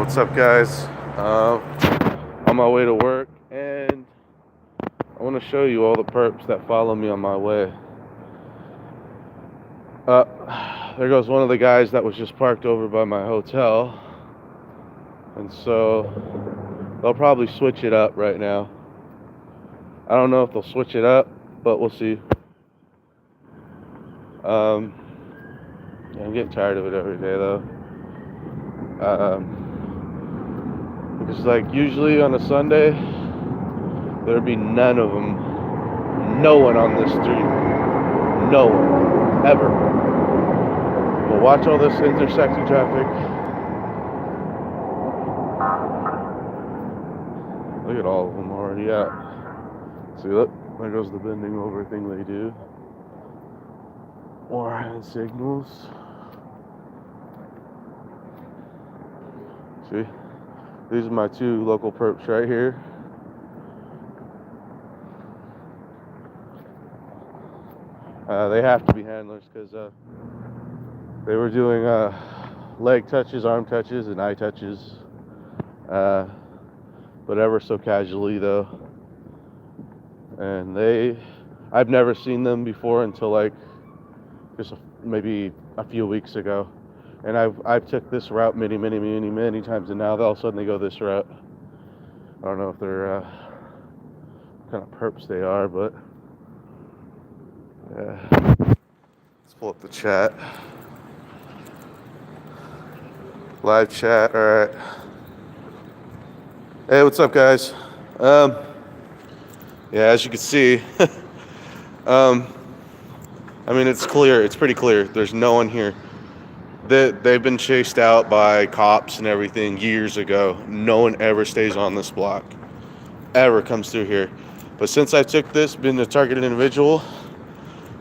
What's up, guys? On my way to work, and I want to show you all the perps that follow me on my way. There goes one of the guys that was just parked over by my hotel, and so they'll probably switch it up right now. I don't know if they'll switch it up, but we'll see. I'm getting tired of it every day, though. Because, like, usually on a Sunday, there'd be none of them. No one on this street. No one. Ever. But watch all this intersecting traffic. Look at all of them already out. See, look. There goes the bending over thing they do. More hand signals. See? These are my two local perps right here. They have to be handlers because they were doing leg touches, arm touches, and eye touches. But ever so casually, though. And I've never seen them before until like just maybe a few weeks ago. And I've took this route many times, and now all of a sudden they go this route. I don't know if they're what kind of perps they are, but yeah. Let's pull up the chat. Live chat. All right. Hey, what's up, guys? Yeah, as you can see, I mean, it's clear. It's pretty clear. There's no one here. They've been chased out by cops and everything years ago. No one ever stays on this block, ever comes through here. But since I took this, been a targeted individual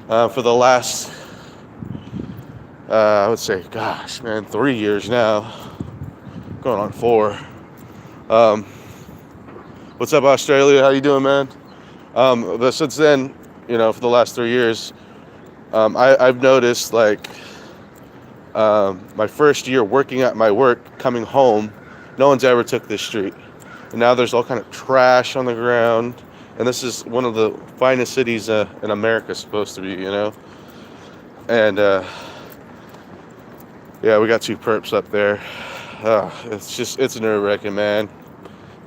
for the last, I would say, gosh, man, 3 years now, going on 4. What's up, Australia? How you doing, man? But since then, for the last 3 years, I've noticed, like, my first year working at my work, coming home, no one's ever took this street. And now there's all kind of trash on the ground. And this is one of the finest cities in America, supposed to be, And, yeah, we got 2 perps up there. It's nerve-wracking, man.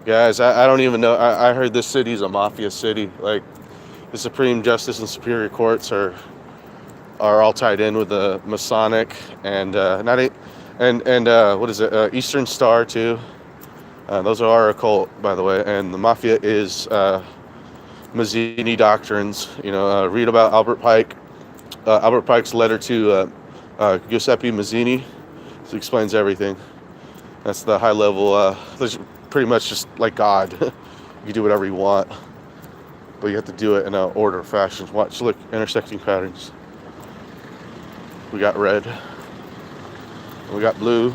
Guys, I don't even know. I heard this city's a mafia city. Like, the Supreme Justice and Superior Courts are all tied in with the Masonic and what is it? Eastern Star too. Those are our occult, by the way. And the mafia is Mazzini doctrines. Read about Albert Pike's letter to Giuseppe Mazzini. It explains everything. That's the high level. There's pretty much just like God. You can do whatever you want, but you have to do it in an order fashion. Watch, look, intersecting patterns. We got red. We got blue.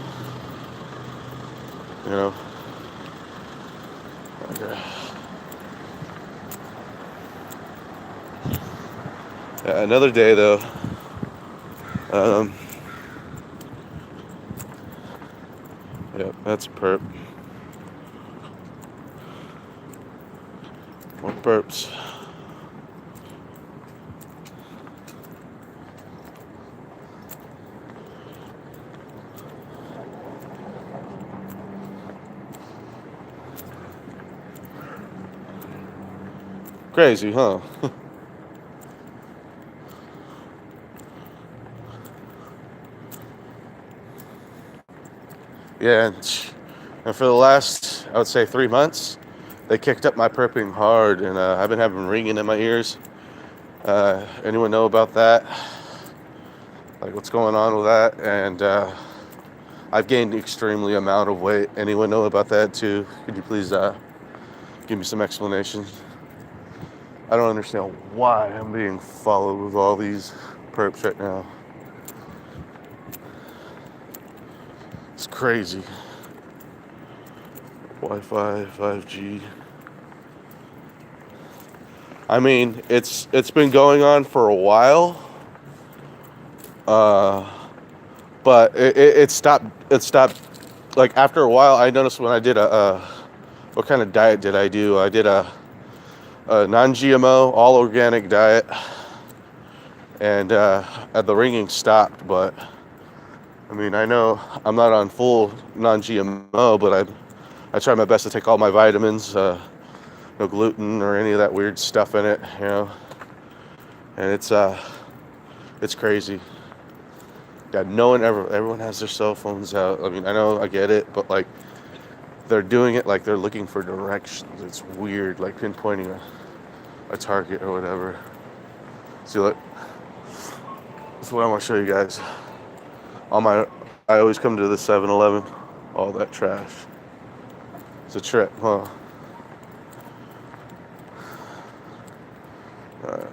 Okay. Yeah, another day though. Yeah, that's a perp. More perps. Crazy, huh? Yeah, and for the last, I would say, 3 months, they kicked up my perping hard, and I've been having ringing in my ears. Anyone know about that? Like, what's going on with that? And I've gained extremely amount of weight. Anyone know about that too? Could you please give me some explanation? I don't understand why I'm being followed with all these perps right now. It's crazy. Wi-Fi, 5G. I mean, it's been going on for a while. But it stopped like after a while, I noticed when I did what kind of diet did I do? I did a non-GMO, all organic diet, and the ringing stopped. But I mean, I know I'm not on full non-GMO, but I try my best to take all my vitamins, no gluten or any of that weird stuff in it, you know. And it's crazy. Yeah, no one ever. Everyone has their cell phones out. I mean, I know I get it, but like they're doing it like they're looking for directions. It's weird, like pinpointing a target or whatever. See, look, that's what I want to show you guys. I always come to the 7-Eleven. All that trash. It's a trip, huh? Alright.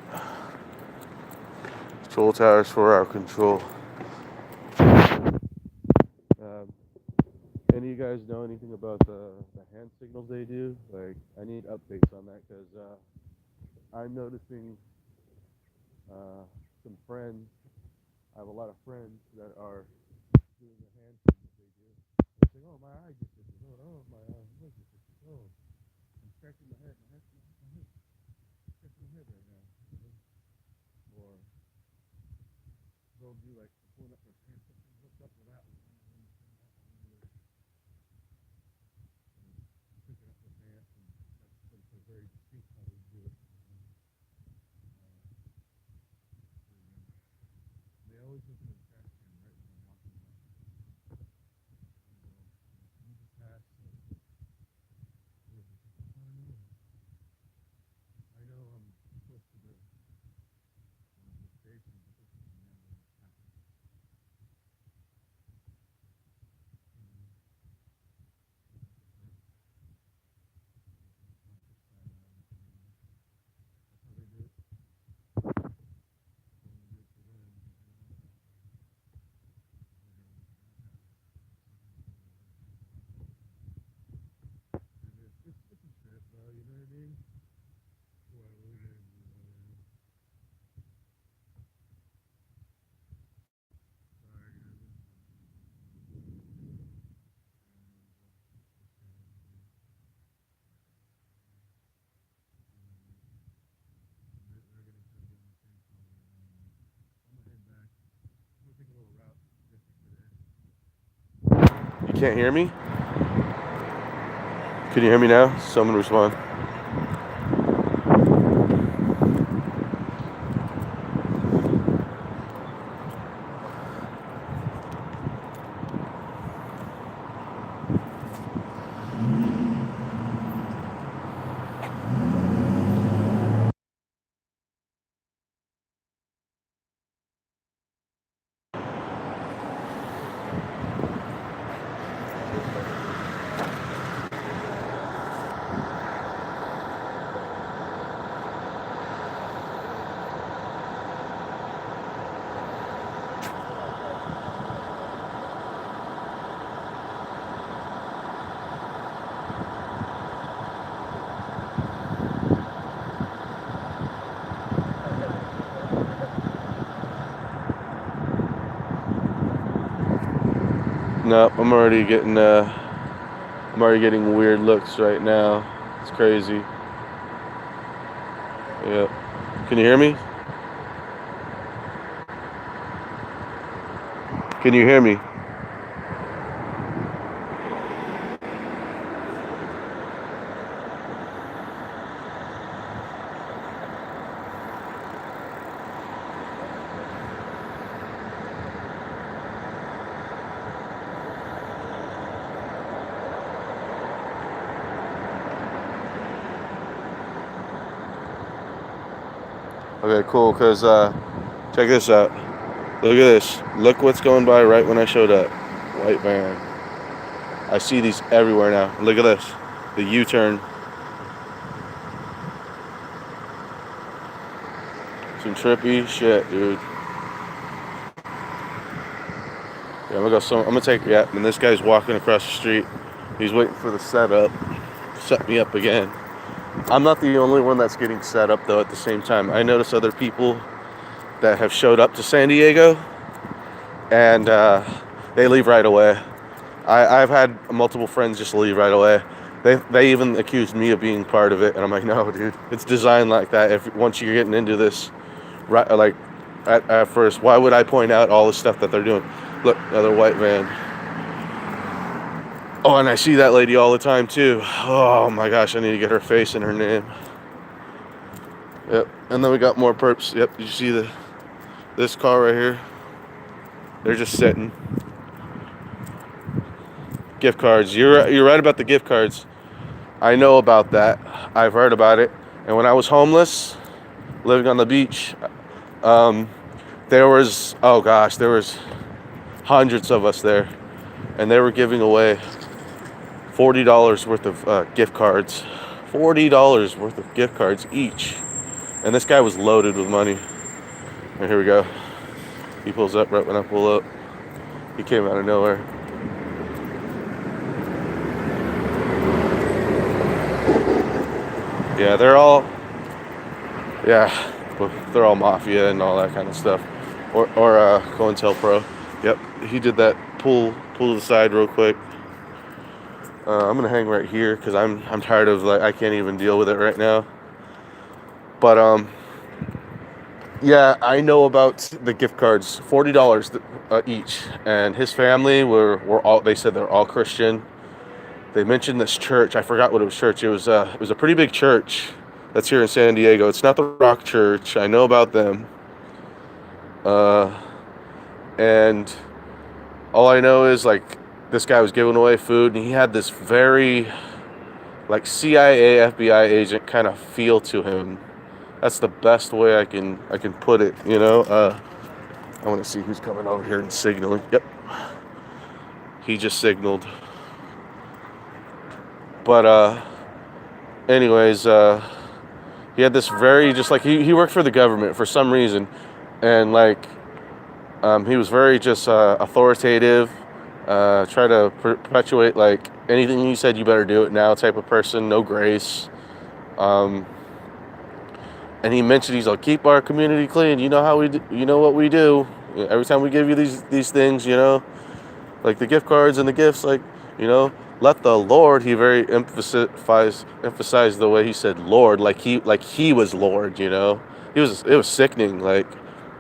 Control towers for our control. Any of you guys know anything about the hand signals they do? Like, I need updates on that because I'm noticing some friends. I have a lot of friends that are doing the hand signals they do. They're saying, "Oh, my eye just did this. Oh, my leg just did this. Oh, I'm scratching my head. Scratching my head right now." Or they'll do like pulling up their pants. Something hooked up with that one. Picking up their pants, and that's a very distinct how they do it. They always look in the trash can right when I'm walking by. You just pass. I know I'm close to the station, but this is never happened. It's a trip, though, you know what I mean? You can't hear me? Can you hear me now? Someone respond. No, I'm already getting weird looks right now. It's crazy. Yep. Can you hear me? Can you hear me? Okay, cool, because check this out. Look at this. Look what's going by right when I showed up. White van. I see these everywhere now. Look at this. The U-turn. Some trippy shit, dude. Yeah, I'm gonna take, yeah, and this guy's walking across the street. He's waiting for the setup. Set me up again. I'm not the only one that's getting set up, though, at the same time. I notice other people that have showed up to San Diego, and they leave right away. I've had multiple friends just leave right away. They even accused me of being part of it, and I'm like, no, dude, it's designed like that. If once you're getting into this, right, like at first, why would I point out all the stuff that they're doing? Look, another white van. Oh, and I see that lady all the time too. Oh my gosh, I need to get her face and her name. Yep, and then we got more perps. Yep, did you see this car right here? They're just sitting. Gift cards. You're right about the gift cards. I know about that. I've heard about it. And when I was homeless, living on the beach, um, there was, oh gosh, there was hundreds of us there, and they were giving away $40 worth of gift cards. $40 worth of gift cards each. And this guy was loaded with money. And here we go. He pulls up right when I pull up. He came out of nowhere. Yeah, they're all mafia and all that kind of stuff. Or COINTELPRO. Yep, he did that pull to the side real quick. I'm gonna hang right here because I'm tired of, like, I can't even deal with it right now. But yeah, I know about the gift cards. $40 each, and his family were all. They said they're all Christian. They mentioned this church. I forgot what it was. Church. It was a pretty big church that's here in San Diego. It's not the Rock Church. I know about them. And all I know is, like, this guy was giving away food, and he had this very, like, CIA, FBI agent kind of feel to him. That's the best way I can put it, you know. I want to see who's coming over here and signaling. Yep, he just signaled. But anyways, he had this very, just like, he worked for the government for some reason, and like he was very just authoritative. Try to perpetuate, like, anything he said, you better do it now type of person. No grace. And he mentioned, he's like, keep our community clean. You know how we do, you know what we do. Every time we give you these things, you know, like the gift cards and the gifts, like, you know, let the Lord. He very emphasized the way he said Lord, like he was Lord. You know, it was sickening. Like,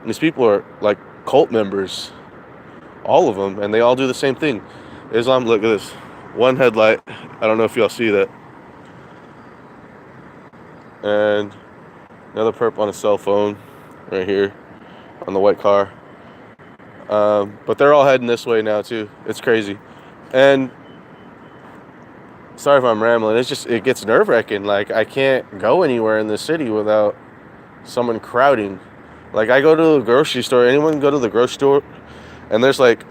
these people are like cult members, all of them, and they all do the same thing. Islam. Look at this. One headlight. I don't know if y'all see that. And another perp on a cell phone right here on the white car. But they're all heading this way now too. It's crazy. And sorry if I'm rambling. It gets nerve-wracking. Like, I can't go anywhere in the city without someone crowding. Like, I go to the grocery store. Anyone go to the grocery store? And there's like,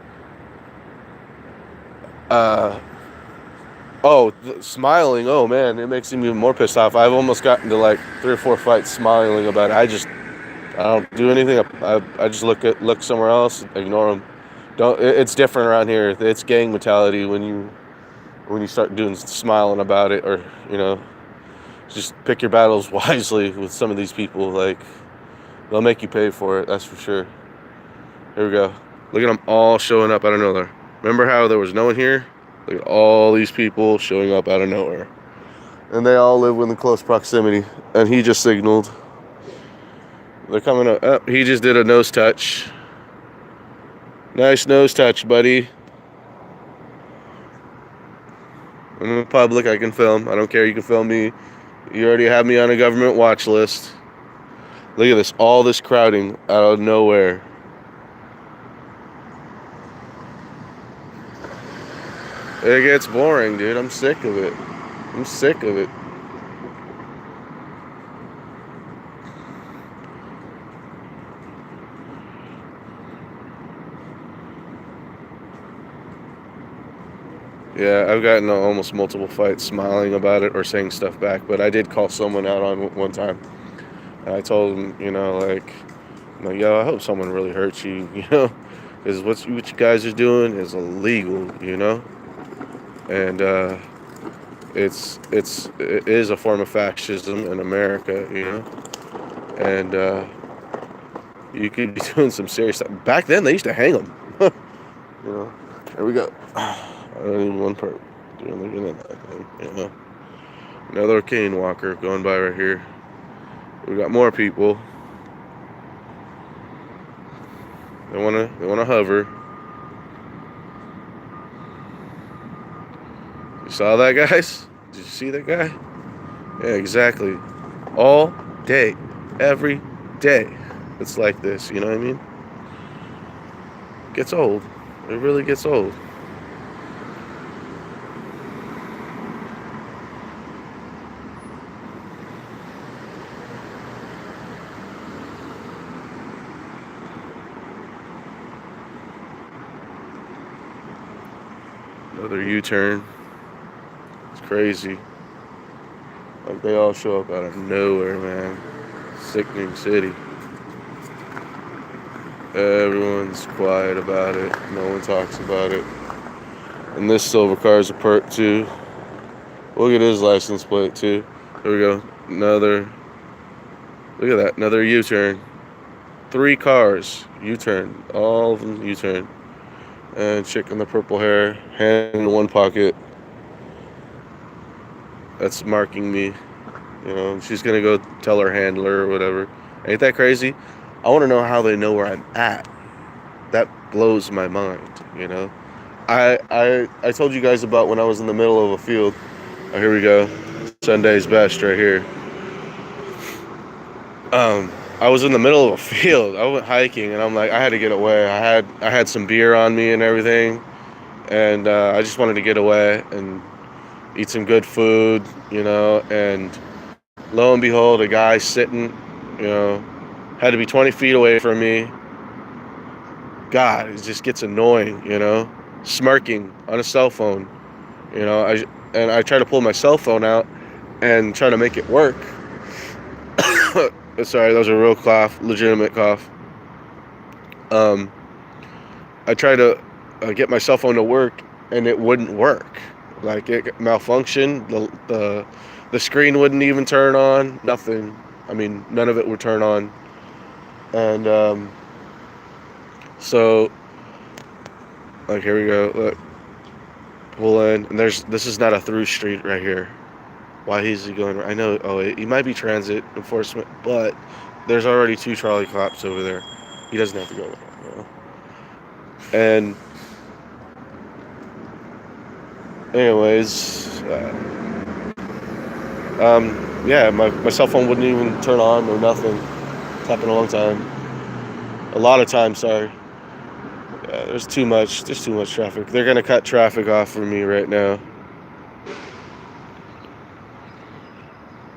smiling. Oh man, it makes me even more pissed off. I've almost gotten to like 3 or 4 fights smiling about it. I don't do anything. I just look somewhere else, ignore them. It's different around here. It's gang mentality when you start smiling about it, or, you know, just pick your battles wisely with some of these people. Like, they'll make you pay for it. That's for sure. Here we go. Look at them all showing up out of nowhere. Remember how there was no one here? Look at all these people showing up out of nowhere. And they all live within close proximity. And he just signaled. They're coming up. Oh, he just did a nose touch. Nice nose touch, buddy. I'm in public. I can film. I don't care. You can film me. You already have me on a government watch list. Look at this. All this crowding out of nowhere. It gets boring, dude. I'm sick of it. I'm sick of it. Yeah, I've gotten almost multiple fights smiling about it or saying stuff back, but I did call someone out on one time. And I told him, you know, like, yo, I hope someone really hurts you, you know, because what you guys are doing is illegal, you know, and it is a form of fascism in America, you know, and you could be doing some serious stuff. Back then, they used to hang them, you know. Here we go. Not even one perp looking at that thing, you know. Another cane walker going by right here. We got more people. They wanna hover. You saw that, guys? Did you see that guy? Yeah, exactly. All day, every day, it's like this. You know what I mean? It gets old. It really gets old. Another U-turn. It's crazy. Like they all show up out of nowhere, man. Sickening city. Everyone's quiet about it. No one talks about it. And this silver car is a perk too. Look at his license plate too. Here we go. Another. Look at that. Another U-turn. 3 cars U-turn. All of them U-turn. And chick in the purple hair, hand in one pocket. That's marking me. You know, she's gonna go tell her handler or whatever. Ain't that crazy? I want to know how they know where I'm at. That blows my mind. You know, I told you guys about when I was in the middle of a field. Oh, here we go. Sunday's best right here. I was in the middle of a field. I went hiking, and I'm like, I had to get away. I had some beer on me and everything, and I just wanted to get away and eat some good food, you know. And lo and behold, a guy sitting, you know, had to be 20 feet away from me. God, it just gets annoying, you know. Smirking on a cell phone, you know. I try to pull my cell phone out and try to make it work. Sorry, that was a real cough, legitimate cough. I tried to get my cell phone to work, and it wouldn't work. Like it malfunctioned. The screen wouldn't even turn on. Nothing. I mean, none of it would turn on. And so, like, here we go. Look, pull in, and this is not a through street right here. Why is he going? I know. Oh, he might be transit enforcement, but there's already 2 trolley cops over there. He doesn't have to go there. You know? And anyways, yeah, my cell phone wouldn't even turn on or nothing. It's happened a long time. A lot of times, sorry. Yeah, there's too much traffic. They're gonna cut traffic off for me right now.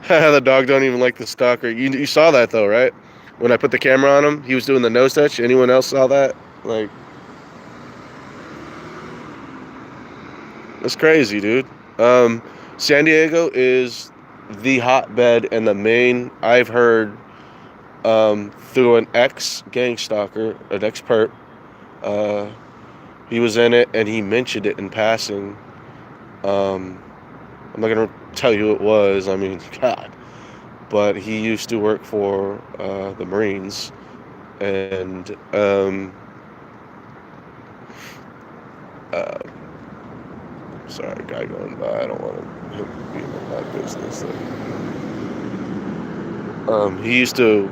The dog don't even like the stalker. You saw that though, right? When I put the camera on him, he was doing the nose touch. Anyone else saw that? Like, it's crazy, dude. San Diego is the hotbed and the main. I've heard through an ex-gang stalker, an ex-perp. He was in it and he mentioned it in passing. I'm not gonna tell you who it was. I mean, God. But he used to work for the Marines, and sorry, guy going by. I don't want to be in my business. He used to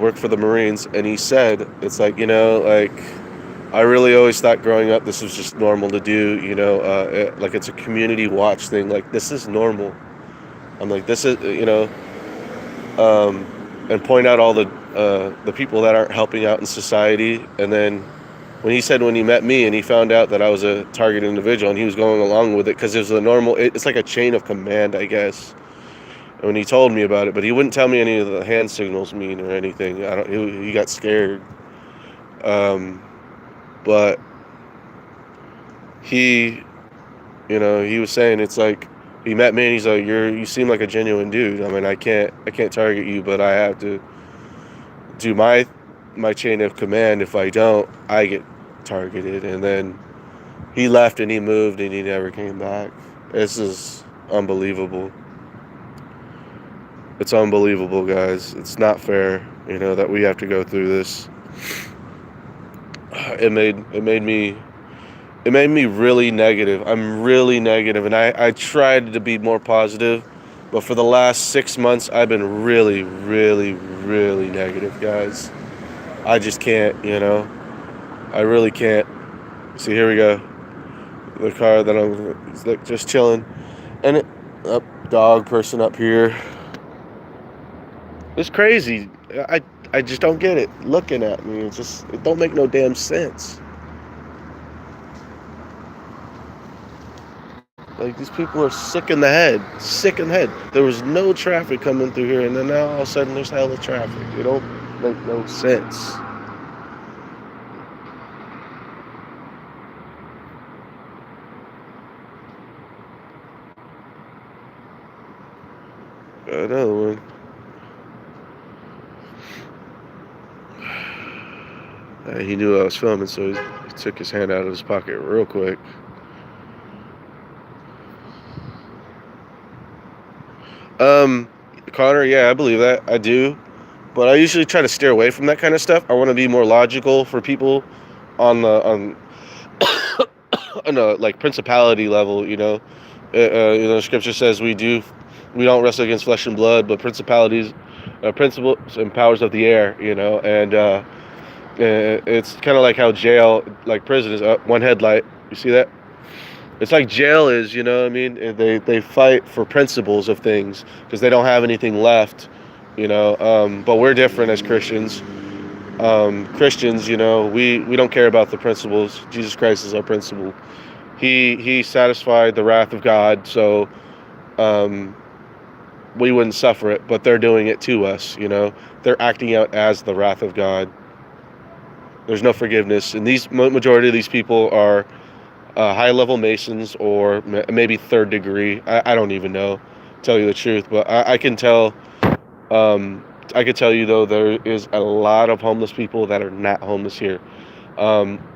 work for the Marines, and he said, it's like, you know, like, I really always thought growing up this was just normal to do, you know, like it's a community watch thing. Like, this is normal. I'm like, this is, you know, and point out all the people that aren't helping out in society. And then when he met me and he found out that I was a target individual and he was going along with it because it was a normal, it's like a chain of command, I guess. And when he told me about it, but he wouldn't tell me any of the hand signals mean or anything. He got scared. But he, you know, he was saying it's like he met me and he's like, you seem like a genuine dude. I mean, I can't target you, but I have to do my chain of command. If I don't, I get targeted. And then he left and he moved and he never came back. This is unbelievable. It's unbelievable, guys. It's not fair, you know, that we have to go through this. It made me It made me really negative. I'm really negative, and I tried to be more positive, but for the last 6 months, I've been really, really, really negative, guys. I just can't, I really can't. See, here we go. The car that I'm like just chilling, and dog person up here. It's crazy. I just don't get it. Looking at me, it don't make no damn sense. Like, these people are sick in the head. Sick in the head. There was no traffic coming through here, and then now all of a sudden there's hella traffic. It don't make no sense. Another one. He knew I was filming, so he took his hand out of his pocket real quick. Connor, yeah, I believe that. I do. But I usually try to steer away from that kind of stuff. I want to be more logical for people on a like principality level, Scripture says we don't wrestle against flesh and blood, but principalities, principles and powers of the air, and it's kind of like how jail, like prison is one headlight. You see that? It's like jail is, you know what I mean? They fight for principles of things because they don't have anything left, but we're different as Christians. Christians, we don't care about the principles. Jesus Christ is our principle. He satisfied the wrath of God, so we wouldn't suffer it, but they're doing it to us, They're acting out as the wrath of God. There's no forgiveness, and majority of these people are high-level Masons or maybe third degree. I don't even know, tell you the truth, but I can tell. I can tell you though, there is a lot of homeless people that are not homeless here.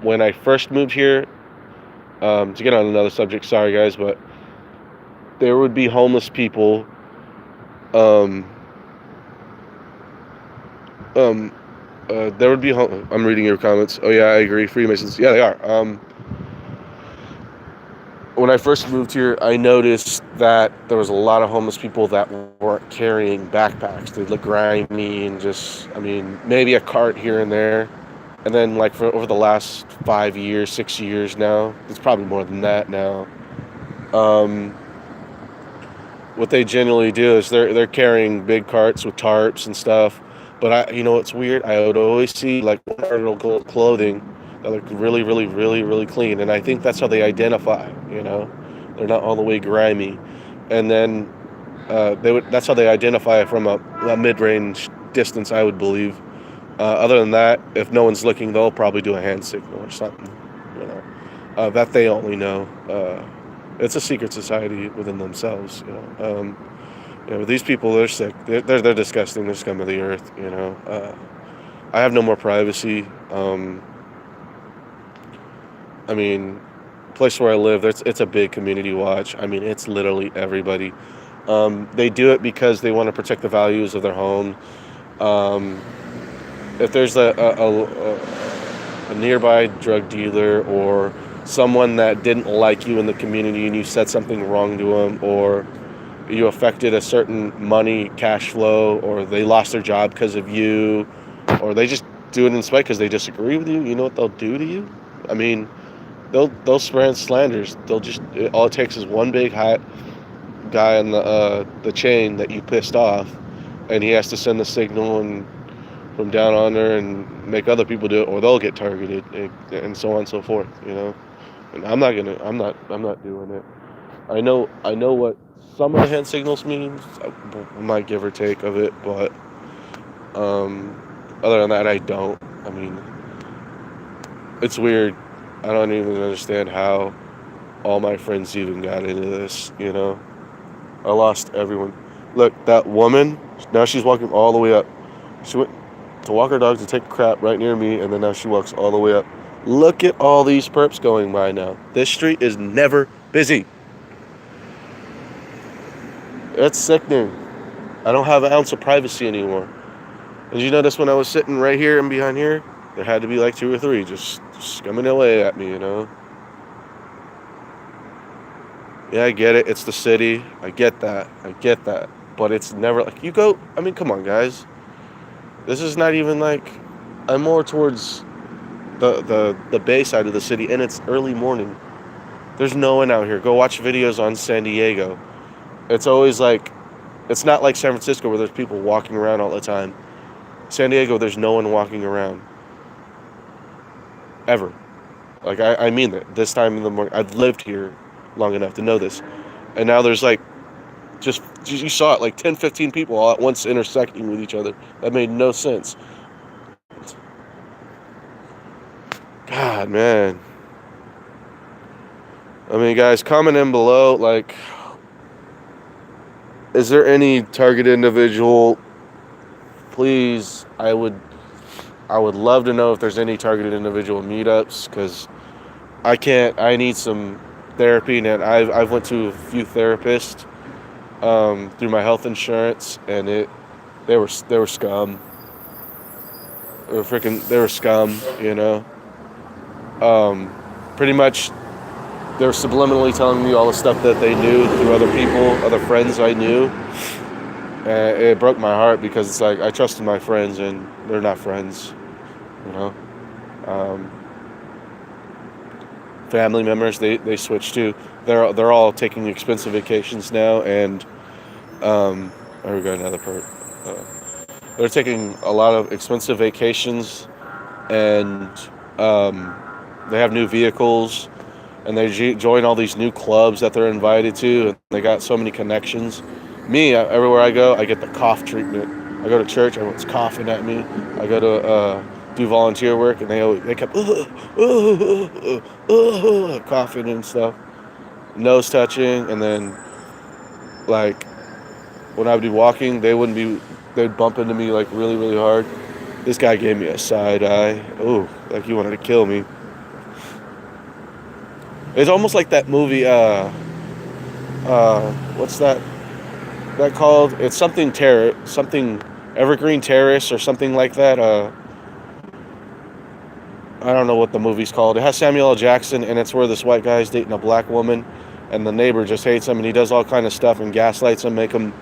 When I first moved here, to get on another subject, sorry guys, but there would be homeless people. There would be. I'm reading your comments. Oh yeah, I agree. Freemasons. Yeah, they are. When I first moved here, I noticed that there was a lot of homeless people that weren't carrying backpacks. They look grimy and maybe a cart here and there. And then, like, for over the last 5 years, 6 years now, it's probably more than that now. What they generally do is they're carrying big carts with tarps and stuff. But what's weird? I would always see like one article of clothing that looked really, really, really, really clean, and I think that's how they identify. They're not all the way grimy, and then that's how they identify from a mid-range distance, I would believe. Other than that, if no one's looking, they'll probably do a hand signal or something. That they only know. It's a secret society within themselves. These people, they're sick. They're disgusting. They're scum of the earth. I have no more privacy. Place where I live, it's a big community watch. It's literally everybody. They do it because they want to protect the values of their home. If there's a nearby drug dealer or someone that didn't like you in the community and you said something wrong to them, or you affected a certain money cash flow, or they lost their job because of you, or they just do it in spite because they disagree with you, you know what they'll do to you? They'll spread slanders. All it takes is one big hot guy on the chain that you pissed off, and he has to send the signal and from down on there and make other people do it, or they'll get targeted, and so on and so forth. And I'm not doing it. I know what some of the hand signals means. I might give or take of it, but other than that, I don't. It's weird. I don't even understand how all my friends even got into this. I lost everyone. Look, that woman. Now she's walking all the way up. She went to walk her dog to take a crap right near me, and then now she walks all the way up. Look at all these perps going by now. This street is never busy. It's sickening. I don't have an ounce of privacy anymore. Did you notice when I was sitting right here and behind here, there had to be like 2 or 3 just scumming away at me, Yeah, I get it. It's the city. I get that. I get that. But it's never like you go. I mean, come on, guys. This is not even like. I'm more towards the bay side of the city, and it's early morning. There's no one out here. Go watch videos on San Diego. It's always like. It's not like San Francisco where there's people walking around all the time. San Diego, there's no one walking around ever. Like I mean that. This time in the morning, I've lived here long enough to know this, and now there's like just you saw it like 10, 15 people all at once intersecting with each other. That made no sense. God, man. I mean, guys, comment in below. Like, is there any target individual? Please, I would love to know if there's any targeted individual meetups because I can't. I need some therapy, and I've went to a few therapists through my health insurance, and they were scum. They were scum, you know. Pretty much, they were subliminally telling me all the stuff that they knew through other people, other friends I knew. And it broke my heart because it's like I trusted my friends, and they're not friends, you know. Um, Family members, they switched too. They're all taking expensive vacations now, and oh, we got another perp. They're taking a lot of expensive vacations, and they have new vehicles, and they join all these new clubs that they're invited to, and they got so many connections. Me, everywhere I go, I get the cough treatment. I go to church, everyone's coughing at me. I go to do volunteer work, and they kept coughing and stuff, nose touching, and then like when I would be walking, they'd bump into me like really, really hard. This guy gave me a side eye. Oh, like he wanted to kill me. It's almost like that movie. What's that called? It's something Evergreen Terrace or something like that. I don't know what the movie's called. It has Samuel L. Jackson, and it's where this white guy's dating a black woman, and the neighbor just hates him, and he does all kind of stuff and gaslights him, make him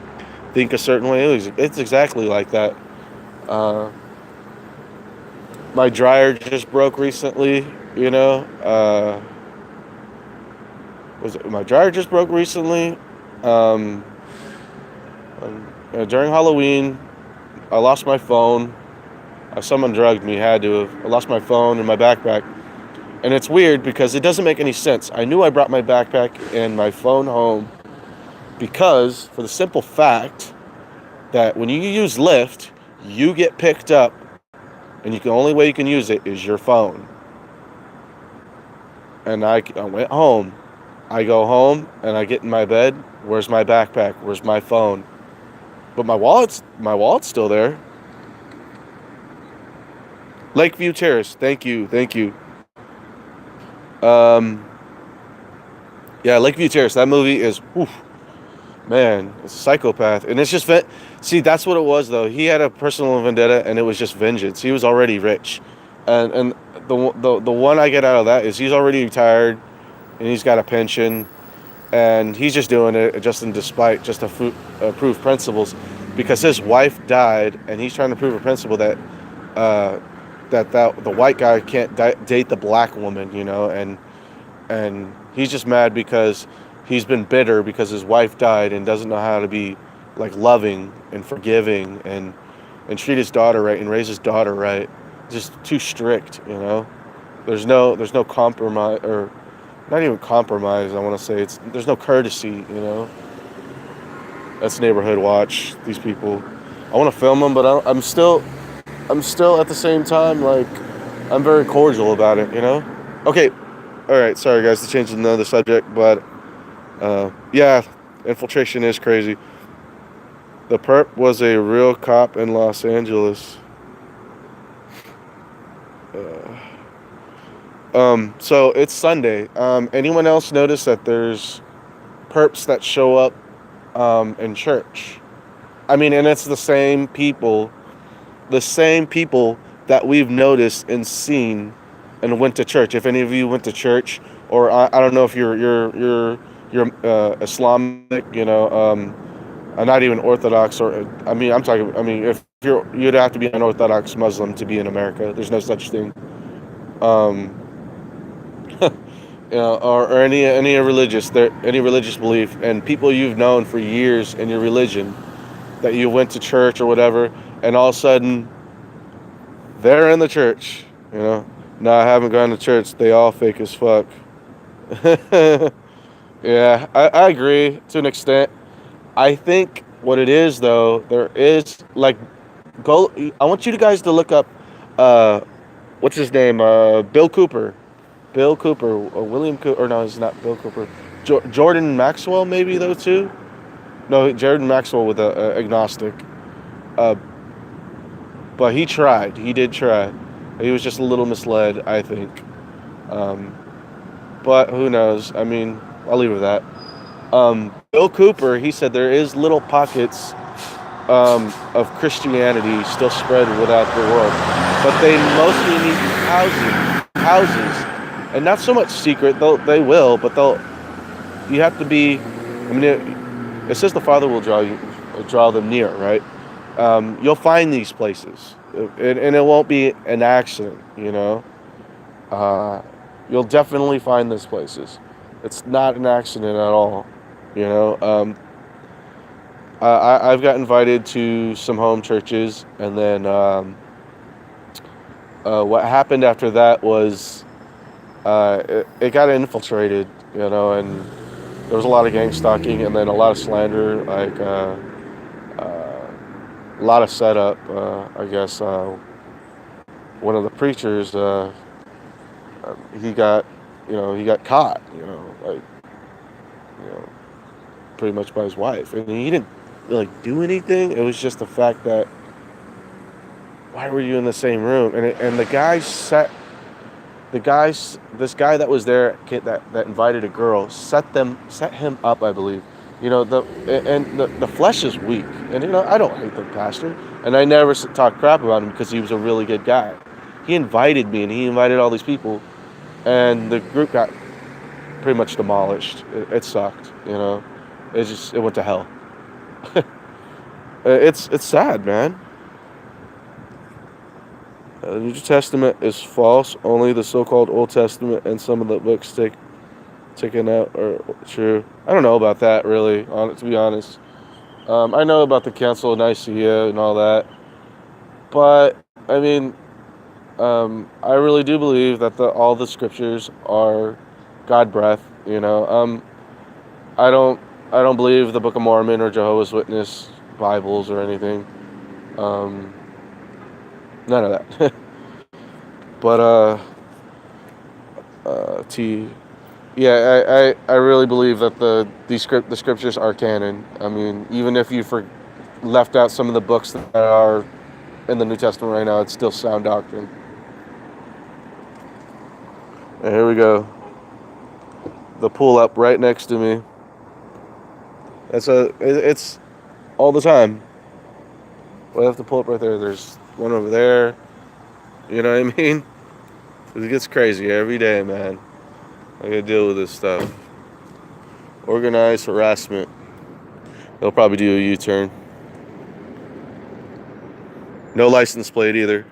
think a certain way. It's exactly like that. Uh, my dryer just broke recently. You know, my dryer just broke recently. Um, During Halloween, I lost my phone. Someone drugged me, had to have. I lost my phone and my backpack. And it's weird because it doesn't make any sense. I knew I brought my backpack and my phone home because, for the simple fact that when you use Lyft, you get picked up, and the only way you can use it is your phone. And I went home. I go home, and I get in my bed. Where's my backpack? Where's my phone? But my wallet's still there. Lakeview Terrace. Thank you. Yeah, Lakeview Terrace. That movie is, man, it's a psychopath, and it's just see, that's what it was though. He had a personal vendetta, and it was just vengeance. He was already rich, and the one I get out of that is he's already retired, and he's got a pension, and he's just doing it just in despite just to prove principles, because his wife died, and he's trying to prove a principle that the white guy can't date the black woman, you know, and he's just mad because he's been bitter because his wife died and doesn't know how to be like loving and forgiving and treat his daughter right and raise his daughter right. Just too strict, you know. There's no compromise, or not even compromise. I want to say there's no courtesy, you know. That's neighborhood watch. These people, I want to film them, but I'm still at the same time like I'm very cordial about it, you know. Okay, all right. Sorry guys to change another subject, but yeah, infiltration is crazy. The perp was a real cop in Los Angeles. So it's Sunday. Anyone else notice that there's perps that show up in church? I mean, and it's the same people that we've noticed and seen and went to church. If any of you went to church, or I don't know if you're you're Islamic, not even Orthodox, or I mean, I'm talking. I mean, if you'd have to be an Orthodox Muslim to be in America. There's no such thing. Um, or any religious belief, and people you've known for years in your religion that you went to church or whatever, and all of a sudden they're in the church. No, I haven't gone to church. They all fake as fuck. Yeah, I agree to an extent. I think what it is though, there is like go. I want you guys to look up, uh, what's his name? Bill Cooper. Bill Cooper, William Cooper, or no, it's not Bill Cooper. Jordan Maxwell, maybe those two. No, Jordan Maxwell with a agnostic. Uh, but he tried. He did try. He was just a little misled, I think. Um, but who knows? I mean, I'll leave it at that. Bill Cooper, he said there is little pockets of Christianity still spread without the world, but they mostly need houses, and not so much secret. They will, but they'll. You have to be. I mean, it says the Father will draw them near, right? You'll find these places, and it won't be an accident. You'll definitely find these places. It's not an accident at all. I've got invited to some home churches, and then what happened after that was it got infiltrated, and there was a lot of gang stalking, and then a lot of slander, like a lot of setup. I guess one of the preachers, he got, he got caught, like, you know, pretty much by his wife, and he didn't like do anything. It was just the fact that why were you in the same room? And this guy that was there that invited a girl set him up, I believe. The flesh is weak, and I don't hate the pastor, and I never talk crap about him because he was a really good guy. He invited me, and he invited all these people, and the group got pretty much demolished. It sucked, it went to hell. It's sad, man. The New Testament is false. Only the so-called Old Testament and some of the books taken out are true. I don't know about that, really, to be honest. I know about the Council of Nicaea and all that. But, I mean, I really do believe that all the scriptures are God breath, I don't believe the Book of Mormon or Jehovah's Witness Bibles or anything. None of that. But I really believe that the scriptures are canon. I mean, even if you left out some of the books that are in the New Testament right now, it's still sound doctrine. And here we go. The pool up right next to me. It's all the time. I have to pull up right there. There's one over there. You know what I mean? It gets crazy every day, man. I gotta deal with this stuff. Organized harassment. They'll probably do a U-turn. No license plate either.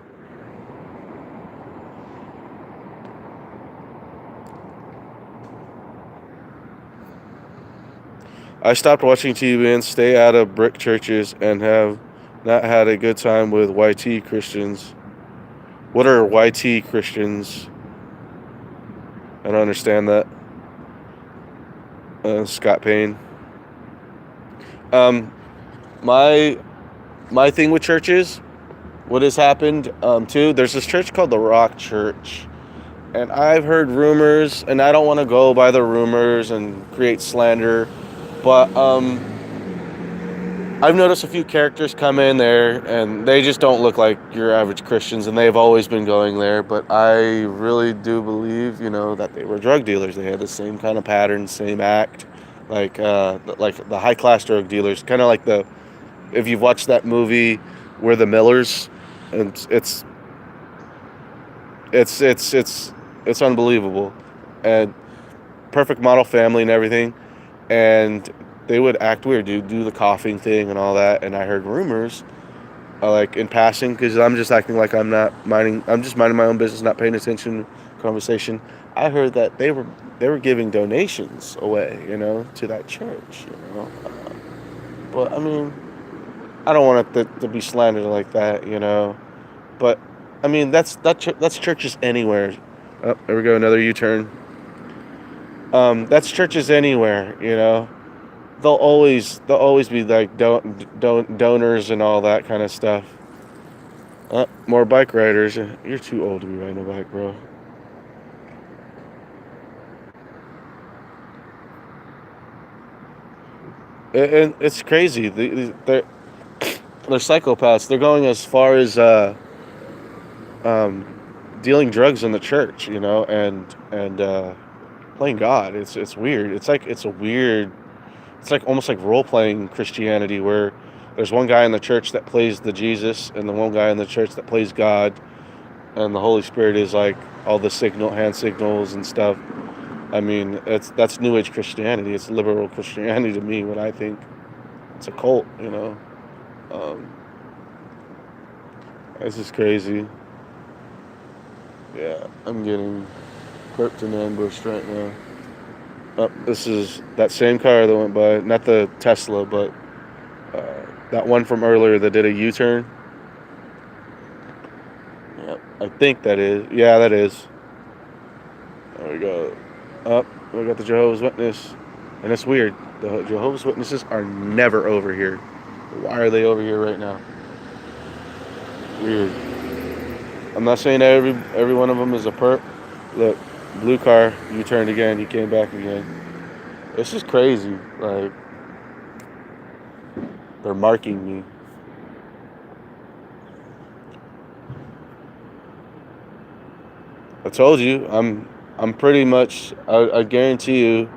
I stopped watching TV and stay out of brick churches and have not had a good time with YT Christians. What are YT Christians? I don't understand that. Scott Payne. My thing with churches, what has happened too, there's this church called the Rock Church. And I've heard rumors, and I don't want to go by the rumors and create slander, but I've noticed a few characters come in there, and they just don't look like your average Christians, and they've always been going there. But I really do believe, that they were drug dealers. They had the same kind of pattern, same act, like the high class drug dealers. Kind of like if you've watched that movie, We're the Millers, and it's unbelievable, and perfect model family and everything. and they would act weird, do the coughing thing and all that. And I heard rumors, like in passing, because I'm just acting like I'm just minding my own business, not paying attention to conversation. I heard that they were giving donations away, to that church, But I mean, I don't want it to be slandered like that. But I mean, that's churches anywhere. Oh, there we go, another U-turn. That's churches anywhere. They'll always be like donors and all that kind of stuff. More bike riders. You're too old to be riding a bike, bro. And it's crazy. They're psychopaths. They're going as far as um, dealing drugs in the church, and playing God. It's weird. It's like almost like role playing Christianity, where there's one guy in the church that plays the Jesus, and the one guy in the church that plays God, and the Holy Spirit is like all the hand signals and stuff. I mean, that's New Age Christianity. It's liberal Christianity to me. What I think, it's a cult. Um, this is crazy. Yeah, I'm getting perped and ambushed right now. This is that same car that went by, not the Tesla, but that one from earlier that did a U-turn. Yeah, I think that is. Yeah, that is. There we go. Up, we got the Jehovah's Witness, and it's weird. The Jehovah's Witnesses are never over here. Why are they over here right now? Weird. I'm not saying that every one of them is a perp. Look, blue car, you turned again, you came back again. This is crazy. Like, they're marking me. I told you, I'm pretty much. I guarantee you,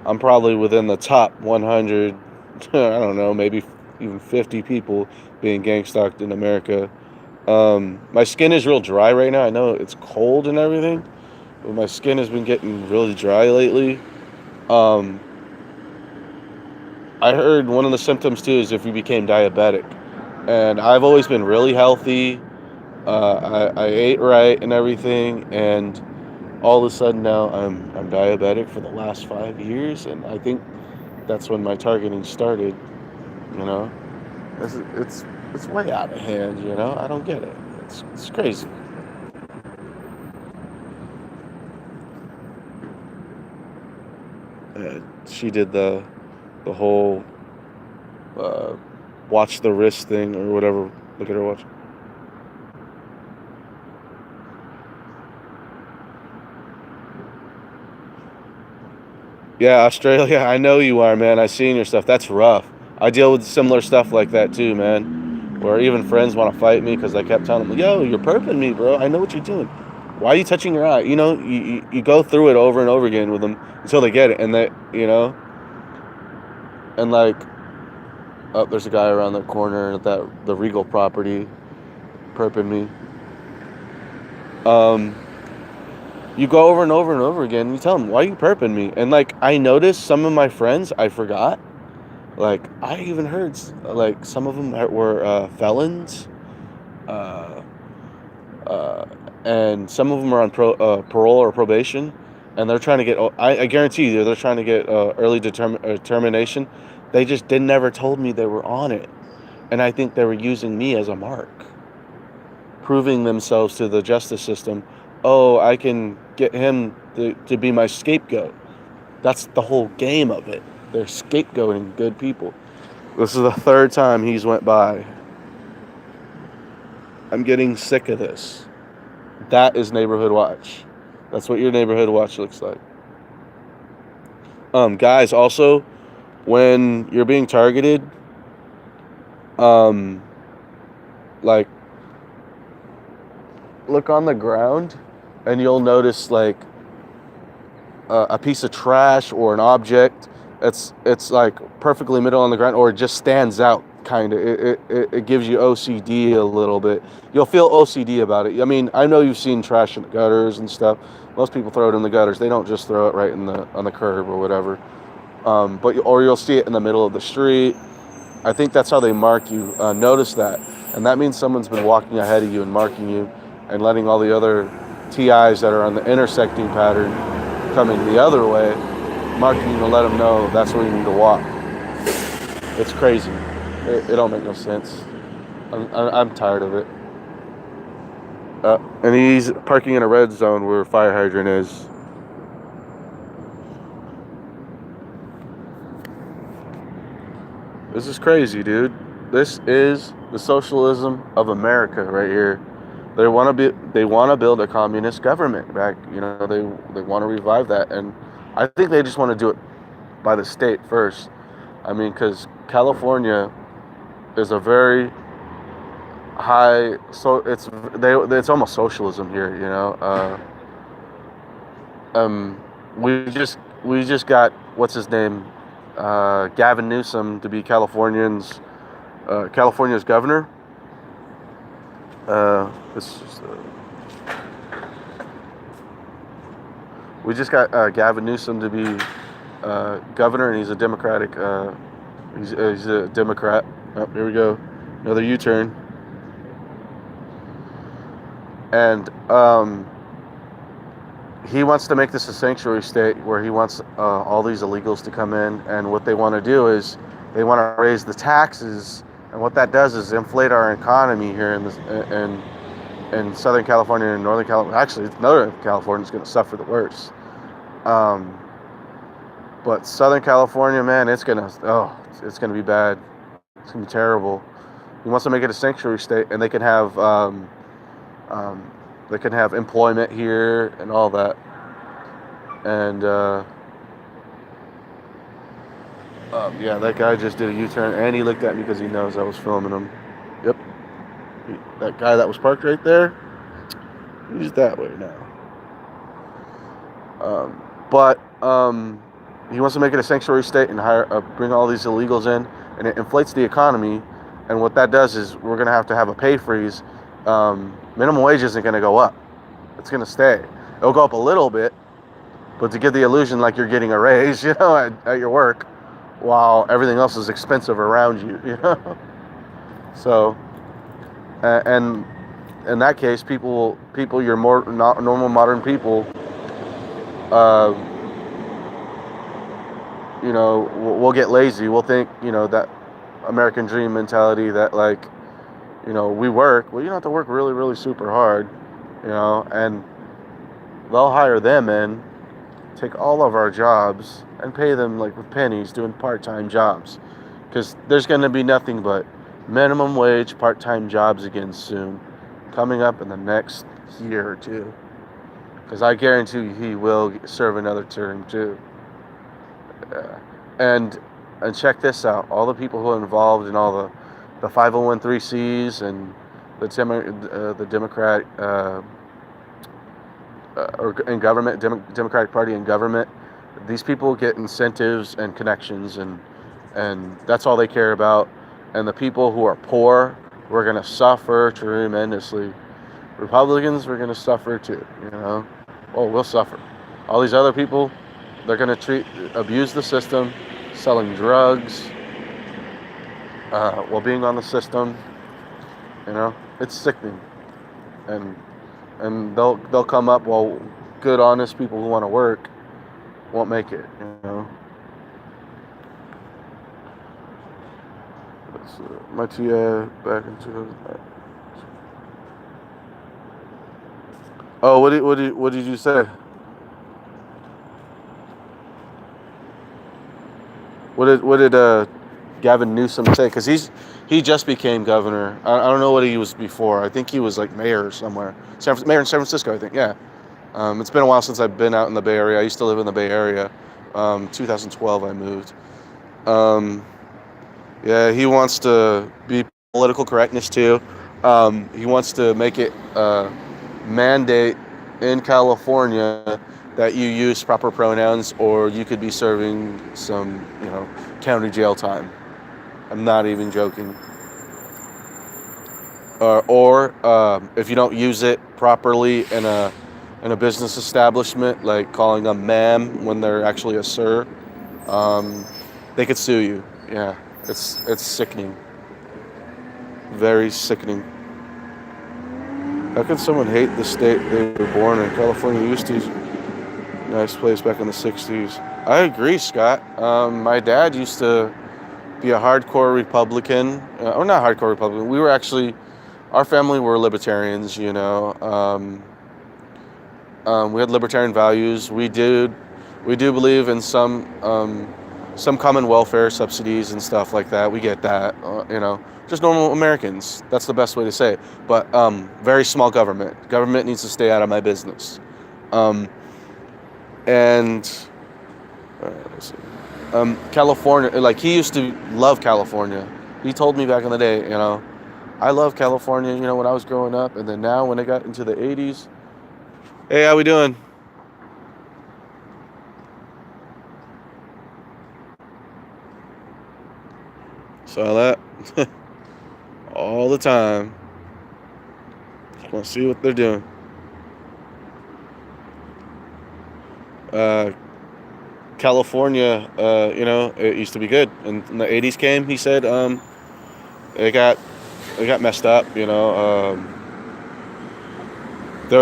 I'm probably within the top 100. I don't know, maybe even 50 people being gang stalked in America. My skin is real dry right now. I know it's cold and everything, but my skin has been getting really dry lately. Um, I heard one of the symptoms too is if you became diabetic, and I've always been really healthy. I ate right and everything, and all of a sudden now I'm diabetic for the last 5 years, and I think that's when my targeting started. You know, it's way out of hand. I don't get it. It's crazy. She did the whole uh, watch the wrist thing or whatever. Look at her watch. Yeah, Australia. I know you are, man. I seen your stuff. That's rough. I deal with similar stuff like that too, man. Where even friends want to fight me because I kept telling them, "Yo, you're perping me, bro. I know what you're doing. Why are you touching your eye?" You go through it over and over again with them until they get it, and and like, oh, there's a guy around the corner at the Regal property perping me. Um, you go over and over and over again. And you tell them, "Why are you perping me?" And like, I noticed some of my friends, I forgot. Like, I even heard like some of them were felons, uh, uh, and some of them are on parole or probation, and they're trying to get. I guarantee you, they're trying to get early termination. They just didn't never told me they were on it, and I think they were using me as a mark, proving themselves to the justice system. Oh, I can get him to be my scapegoat. That's the whole game of it. They're scapegoating good people. This is the third time he's went by. I'm getting sick of this. That is neighborhood watch. That's what your neighborhood watch looks like. Guys, also, when you're being targeted, um, like, look on the ground, and you'll notice like a piece of trash or an object. It's like perfectly middle on the ground, or it just stands out. Kind of, it gives you OCD a little bit. You'll feel OCD about it. I mean, I know you've seen trash in the gutters and stuff. Most people throw it in the gutters. They don't just throw it right on the curb or whatever. But or you'll see it in the middle of the street. I think that's how they mark you. Notice that, and that means someone's been walking ahead of you and marking you, and letting all the other TIs that are on the intersecting pattern coming the other way, marking you to let them know that's where you need to walk. It's crazy. It don't make no sense. I'm tired of it. And he's parking in a red zone where a fire hydrant is. This is crazy, dude. This is the socialism of America right here. They want to build a communist government back. They want to revive that, and I think they just want to do it by the state first. I mean, because California is a very high, so it's almost socialism here. We just got what's his name, Gavin Newsom to be California's governor. We just got Gavin Newsom to be governor, and he's a Democratic. He's a Democrat. Oh, here we go, another U-turn. And he wants to make this a sanctuary state where he wants all these illegals to come in, and what they want to do is they want to raise the taxes, and what that does is inflate our economy here in Southern California and Northern California. Actually, Northern California is going to suffer the worst. But Southern California, man, it's gonna be bad. It's gonna be terrible. He wants to make it a sanctuary state, and they can have employment here and all that. And yeah, that guy just did a U-turn, and he looked at me because he knows I was filming him. Yep, that guy that was parked right there, he's that way now. But he wants to make it a sanctuary state and bring all these illegals in, and it inflates the economy. And what that does is we're going to have a pay freeze. Minimum wage isn't going to go up. It's going to stay. It'll go up a little bit, but to give the illusion like you're getting a raise, at your work, while everything else is expensive around you, So, and in that case, people, your more normal modern people, we'll get lazy. We'll think, that American dream mentality that we work. Well, you don't have to work really, really super hard, and they'll hire them in, take all of our jobs, and pay them with pennies doing part-time jobs. Because there's going to be nothing but minimum wage part-time jobs again soon, coming up in the next year or two. Because I guarantee he will serve another term too. And check this out. All the people who are involved in all the 501(c)(3)s and the Democratic or in government, Democratic Party in government, these people get incentives and connections, and that's all they care about. And the people who are poor, we're going to suffer tremendously. Republicans, we're going to suffer too, we'll suffer. All these other people, they're going to abuse the system, selling drugs, while being on the system. It's sickening. And they'll come up while good, honest people who want to work won't make it, My TI back into. Oh, what did you say? What did Gavin Newsom say? Because he just became governor. I don't know what he was before. I think he was mayor somewhere. Mayor in San Francisco, I think. Yeah. It's been a while since I've been out in the Bay Area. I used to live in the Bay Area. 2012 I moved. Yeah, he wants to be political correctness too. He wants to make it mandate in California that you use proper pronouns, or you could be serving some, county jail time. I'm not even joking. Or if you don't use it properly in a business establishment, like calling them ma'am when they're actually a sir, Um, they could sue you. Yeah, it's sickening, very sickening. How can someone hate the state they were born in? California used to nice place back in the '60s. I agree, Scott. My dad used to be a hardcore Republican, or not hardcore Republican. We were actually, our family were libertarians. We had libertarian values. We do believe in some common welfare subsidies and stuff like that. We get that. Just normal Americans. That's the best way to say it. But very small government. Government needs to stay out of my business. Um, and let's see. California, like he used to love California. He told me back in the day, I love California, when I was growing up, and then now when it got into the '80s. Hey, how we doing? Saw that all the time. Just want to see what they're doing. Uh, California, it used to be good, and when the '80s came, he said, it got messed up. They're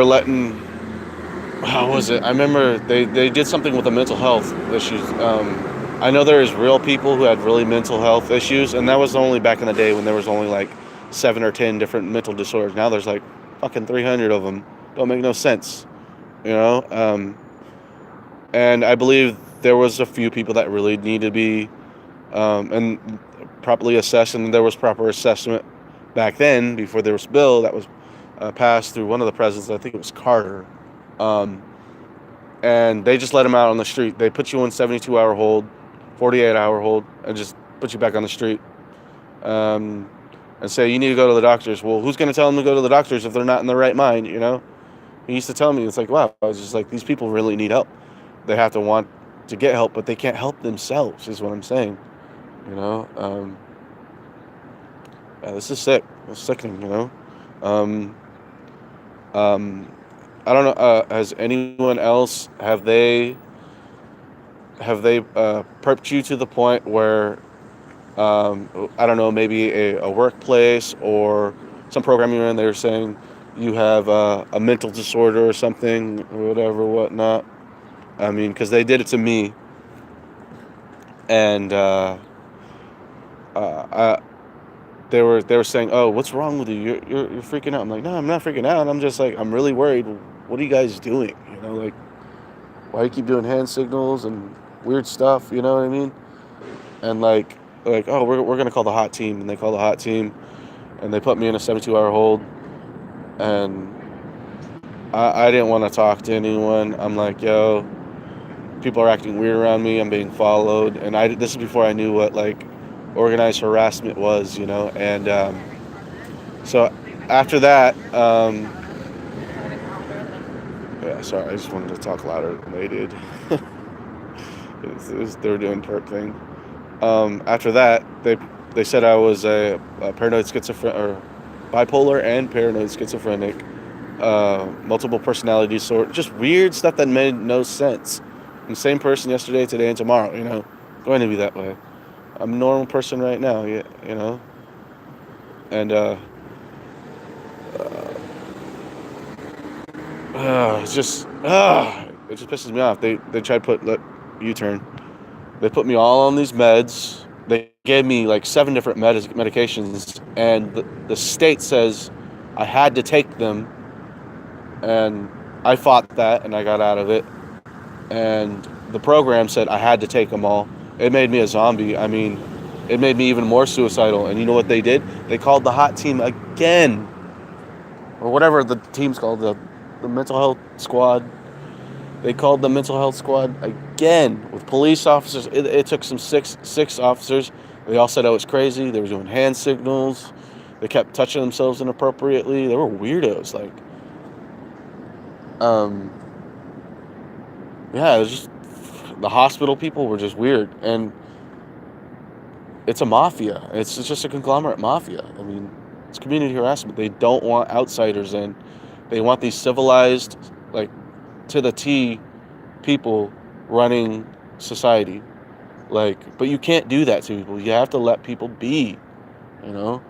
letting. How was it? I remember they did something with the mental health issues. I know there's real people who had really mental health issues, and that was only back in the day when there was only like 7 or 10 different mental disorders. Now there's like fucking 300 of them. Don't make no sense, you know. And I believe there was a few people that really need to be and properly assessed, and there was proper assessment back then before there was a bill that was passed through one of the presidents. I think it was Carter. Um, and they just let them out on the street. They put you on 72-hour hold, 48-hour hold, and just put you back on the street. And say you need to go to the doctors. Well, who's going to tell them to go to the doctors if they're not in their right mind? He used to tell me, it's like, wow, I was just like, these people really need help. They have to want to get help, but they can't help themselves, is what I'm saying. Yeah, this is sick. It's sickening. Um, um, I don't know. Has anyone else have they perped you to the point where I don't know, maybe a workplace or some program you're in, they're saying you have a mental disorder or something, or whatever, whatnot. I mean, because they did it to me, and I, they were saying, "Oh, what's wrong with you? You're freaking out." I'm like, "No, I'm not freaking out. I'm just like, I'm really worried. What are you guys doing? Like, why do you keep doing hand signals and weird stuff? You know what I mean?" And like, oh, we're gonna call the hot team, and they call the hot team, and they put me in a 72-hour hold, and I didn't want to talk to anyone. I'm like, yo, people are acting weird around me. I'm being followed, and this is before I knew what like organized harassment was, and so after that, yeah, sorry, I just wanted to talk louder than they did. They were doing perp thing. After that, they said I was a paranoid schizophrenic, or bipolar and paranoid schizophrenic, multiple personality disorder, just weird stuff that made no sense. I'm the same person yesterday, today, and tomorrow. Going to be that way. I'm a normal person right now. Yeah, and it just pisses me off. They tried to put U-turn. They put me all on these meds. They gave me like 7 different medications, and the state says I had to take them, and I fought that, and I got out of it. And the program said I had to take them all. It made me a zombie. I mean, it made me even more suicidal. And you know what they did? They called the hot team again, or whatever the team's called, the mental health squad. They called the mental health squad again with police officers. It took some six officers. They all said I was crazy. They were doing hand signals. They kept touching themselves inappropriately. They were weirdos. Like, yeah, it was just, the hospital people were just weird. And it's a mafia. It's just a conglomerate mafia. I mean, it's community harassment. They don't want outsiders in. They want these civilized, like, to the T people running society. Like, but you can't do that to people. You have to let people be. You know,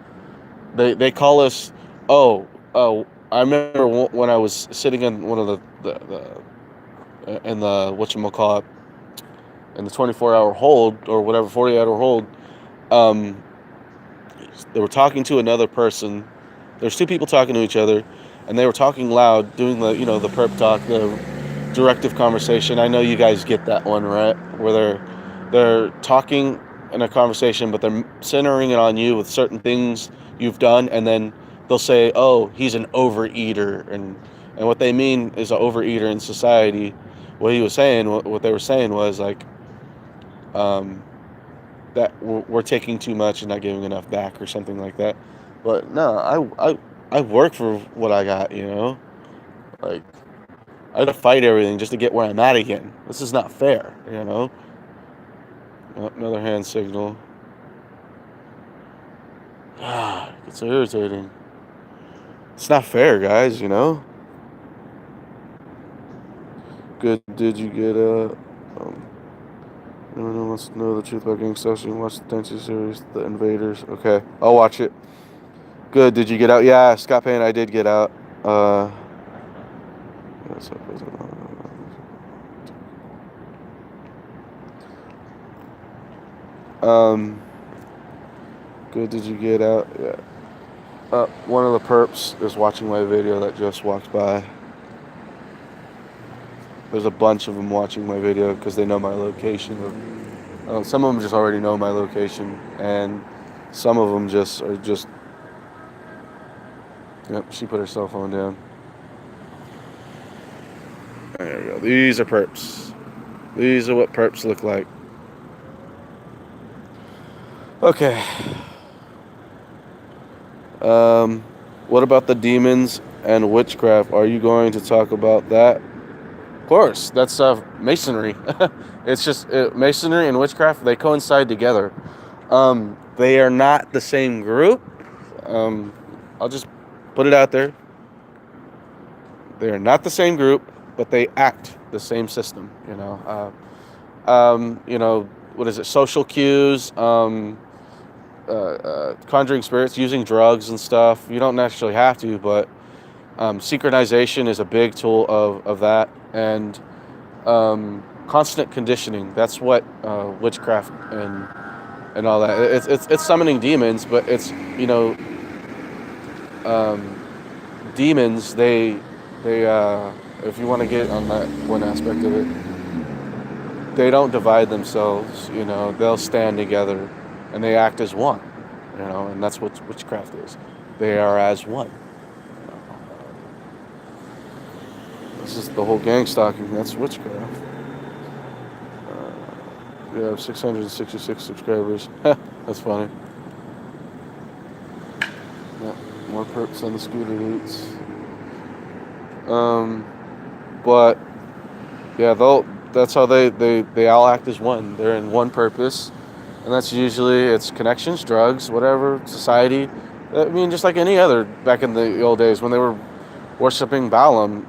they call us. Oh, I remember when I was sitting in one of the in the whatchamacallit, in the 24-hour hold or whatever, 48-hour hold. Um, they were talking to another person. There's two people talking to each other, and they were talking loud, doing the the perp talk, the directive conversation. I know you guys get that one, right? Where they're talking in a conversation, but they're centering it on you with certain things you've done, and then they'll say, "Oh, he's an overeater," and what they mean is an overeater in society. What they were saying was like, um, that we're taking too much and not giving enough back or something like that. But no, I work for what I got, like I had to fight everything just to get where I'm at again. This is not fair. Another hand signal. It's irritating. It's not fair, guys. Good, did you get anyone wants to know the truth about gang stuff? So you can watch the Dynasty series, The Invaders. Okay, I'll watch it. Good, did you get out? Yeah, Scott Payne, I did get out. Uh, um, good, did you get out? Yeah. One of the perps is watching my video that just walked by. There's a bunch of them watching my video because they know my location. Some of them just already know my location, and some of them are just. Yep, she put her cell phone down. There we go. These are perps. These are what perps look like. Okay. What about the demons and witchcraft? Are you going to talk about that? Of course, that's masonry. It's just masonry and witchcraft. They coincide together. They are not the same group. I'll just put it out there. They are not the same group, but they act the same system. What is it? Social cues. Conjuring spirits, using drugs and stuff. You don't necessarily have to, but synchronization is a big tool of that, and constant conditioning. That's what witchcraft and all that. It's summoning demons, but it's demons. They if you want to get on that one aspect of it, they don't divide themselves. They'll stand together, and they act as one. And that's what witchcraft is. They are as one. This is the whole gang stalking. That's witchcraft. We have 666 subscribers. That's funny. Yeah, more perps on the scooter routes. But yeah, that's how they all act as one. They're in one purpose, and that's usually it's connections, drugs, whatever, society. I mean, just like any other back in the old days when they were worshiping Baal and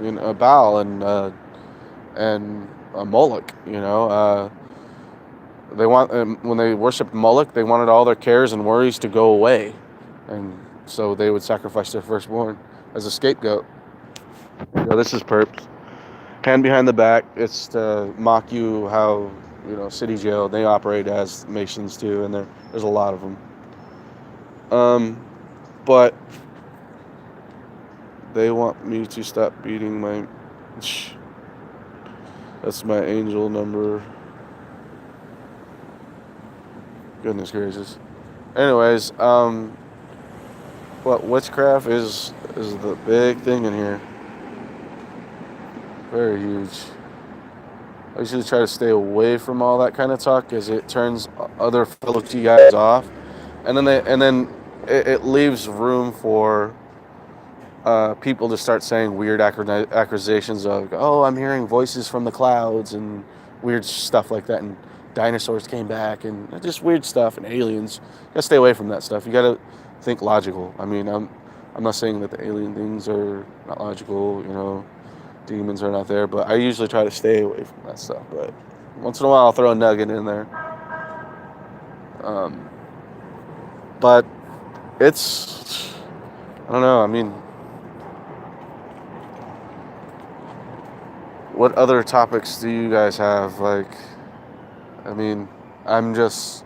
Moloch. They when they worshipped Moloch, they wanted all their cares and worries to go away, and so they would sacrifice their firstborn as a scapegoat. This is perps. Hand behind the back. It's to mock you how city jail. They operate as Masons too, and there's a lot of them. But they want me to stop beating my. That's my angel number. Goodness gracious. Anyways, what witchcraft is the big thing in here. Very huge. I usually try to stay away from all that kind of talk because it turns other fellow T guys off, and then it leaves room for people to start saying weird accusations of, oh, I'm hearing voices from the clouds and weird stuff like that, and dinosaurs came back and just weird stuff and aliens. You gotta stay away from that stuff. You gotta think logical. I mean, I'm not saying that the alien things are not logical. Demons are not there, but I usually try to stay away from that stuff. But once in a while, I'll throw a nugget in there. Um, but it's, I don't know. I mean, what other topics do you guys have? Like, I mean, I'm just,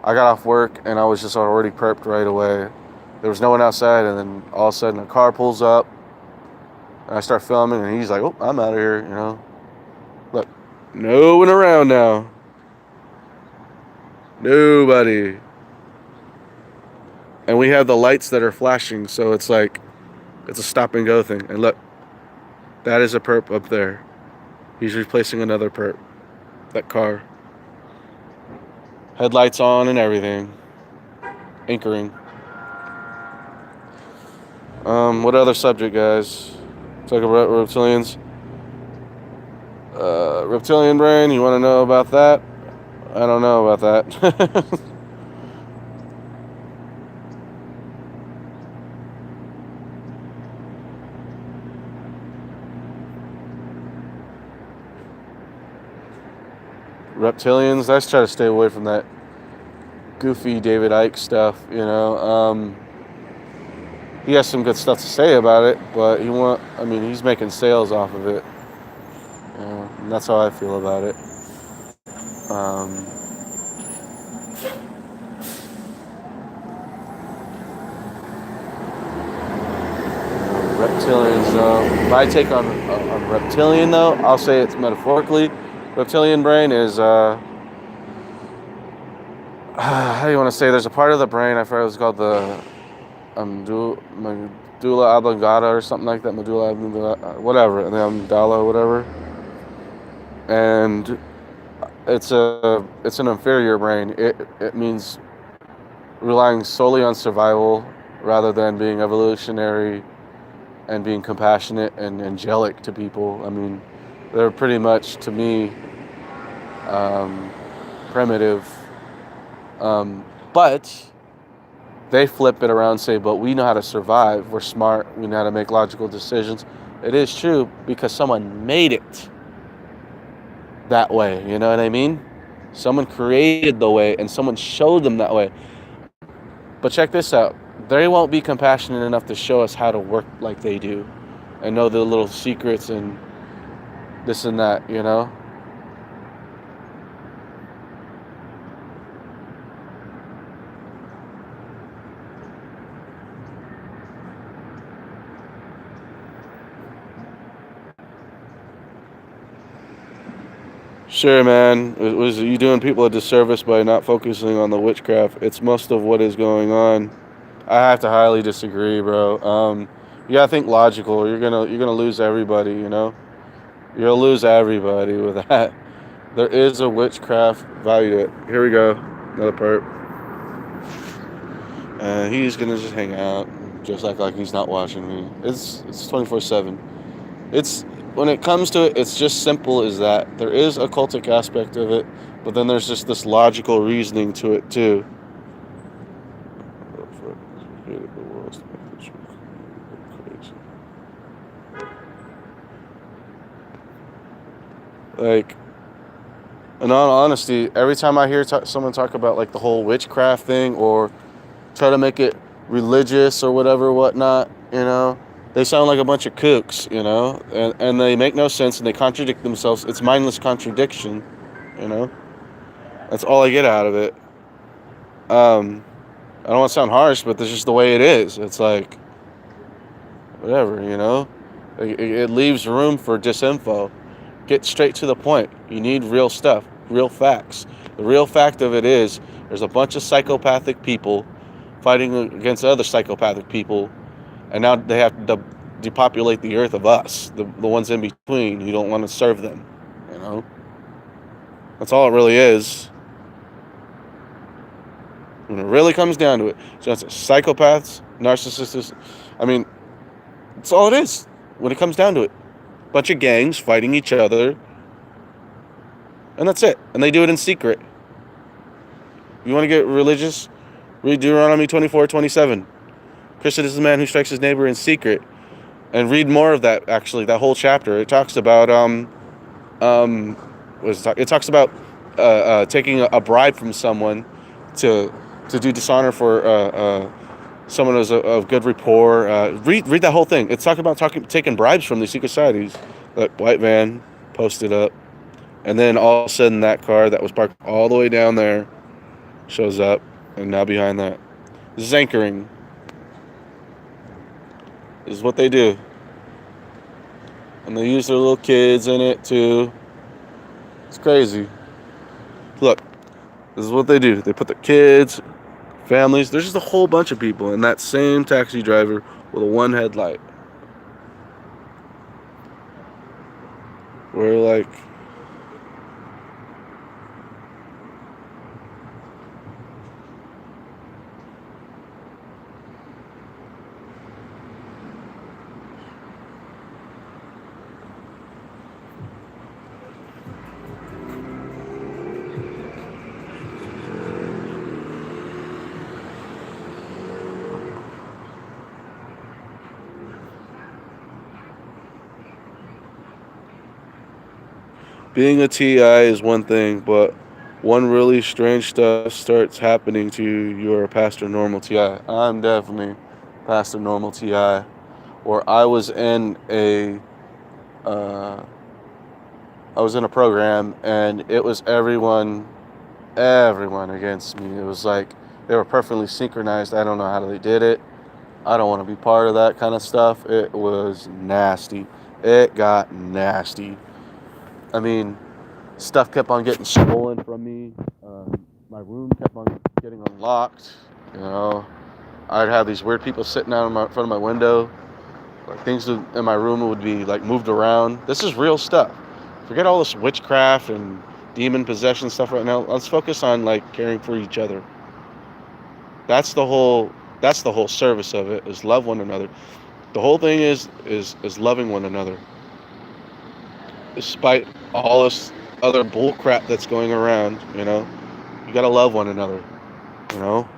I got off work and I was just already perped right away. There was no one outside, and then all of a sudden a car pulls up, and I start filming, and he's like, "Oh, I'm out of here," you know. Look, no one around now. Nobody. And we have the lights that are flashing, so it's like, it's a stop and go thing. And look, that is a perp up there. He's replacing another perp. That car. Headlights on and everything. Anchoring. What other subject, guys? Talk about reptilians. Reptilian brain, you want to know about that? I don't know about that. Reptilians, I just try to stay away from that goofy David Icke stuff, you know. He has some good stuff to say about it, but he's making sales off of it. You know, and that's how I feel about it. Reptilians, though. My take on reptilian, though, I'll say it's metaphorically. Reptilian brain is, how do you want to say? There's a part of the brain, I forgot what it's called, the medulla oblongata or something like that. Medulla oblongata, whatever, the amygdala, whatever. And it's an inferior brain. It means relying solely on survival rather than being evolutionary and being compassionate and angelic to people. I mean, they're pretty much, to me, primitive. But they flip it around and say, but we know how to survive. We're smart. We know how to make logical decisions. It is true because someone made it that way. You know what I mean? Someone created the way and someone showed them that way. But check this out. They won't be compassionate enough to show us how to work like they do and know the little secrets and this and that, you know? Sure, man. It was you doing people a disservice by not focusing on the witchcraft. It's most of what is going on. I have to highly disagree, bro. You gotta think logical. You're gonna lose everybody. You know, you'll lose everybody with that. There is a witchcraft value to it. Here we go, another perp. He's gonna just hang out, just act like he's not watching me. It's 24/7. It's when it comes to it, it's just simple as that. There is a cultic aspect of it, but then there's just this logical reasoning to it too. Like, in all honesty, every time I hear someone talk about like the whole witchcraft thing or try to make it religious or whatever, whatnot, you know, they sound like a bunch of kooks, you know, and they make no sense and they contradict themselves. It's mindless contradiction, you know. That's all I get out of it. I don't want to sound harsh, but that's just the way it is. It's like, whatever, you know. It leaves room for disinfo. Get straight to the point. You need real stuff, real facts. The real fact of it is there's a bunch of psychopathic people fighting against other psychopathic people, and now they have to depopulate the earth of us, the ones in between. You don't want to serve them, you know? That's all it really is. When it really comes down to it, just psychopaths, narcissists. I mean, that's all it is when it comes down to it. Bunch of gangs fighting each other, and that's it. And they do it in secret. You want to get religious? Read Deuteronomy 24:27. Christian is the man who strikes his neighbor in secret. And read more of that, actually, that whole chapter. It talks about, it talks about taking a bribe from someone to do dishonor for someone who's of good rapport. Read that whole thing. It's talking about taking bribes from these secret societies. Look, white van posted up, and then all of a sudden that car that was parked all the way down there shows up, and now behind that, this is anchoring. This is what they do, and they use their little kids in it too. It's crazy. Look, this is what they do. They put their kids, families. There's just a whole bunch of people, and that same taxi driver with a one headlight. We're like, being a TI is one thing, but one really strange stuff starts happening to you, you're a Pastor Normal TI. I'm definitely Pastor Normal TI. Or uh, I was in a program, and it was everyone against me. It was like they were perfectly synchronized. I don't know how they did it. I don't want to be part of that kind of stuff. It was nasty. It got nasty. I mean, stuff kept on getting stolen from me. My room kept on getting unlocked. You know, I'd have these weird people sitting out in front of my window. Like things in my room would be like moved around. This is real stuff. Forget all this witchcraft and demon possession stuff right now. Let's focus on like caring for each other. That's the whole. That's the whole service of it. Is love one another. The whole thing is loving one another. Despite all this other bull crap that's going around, you gotta love one another. You know.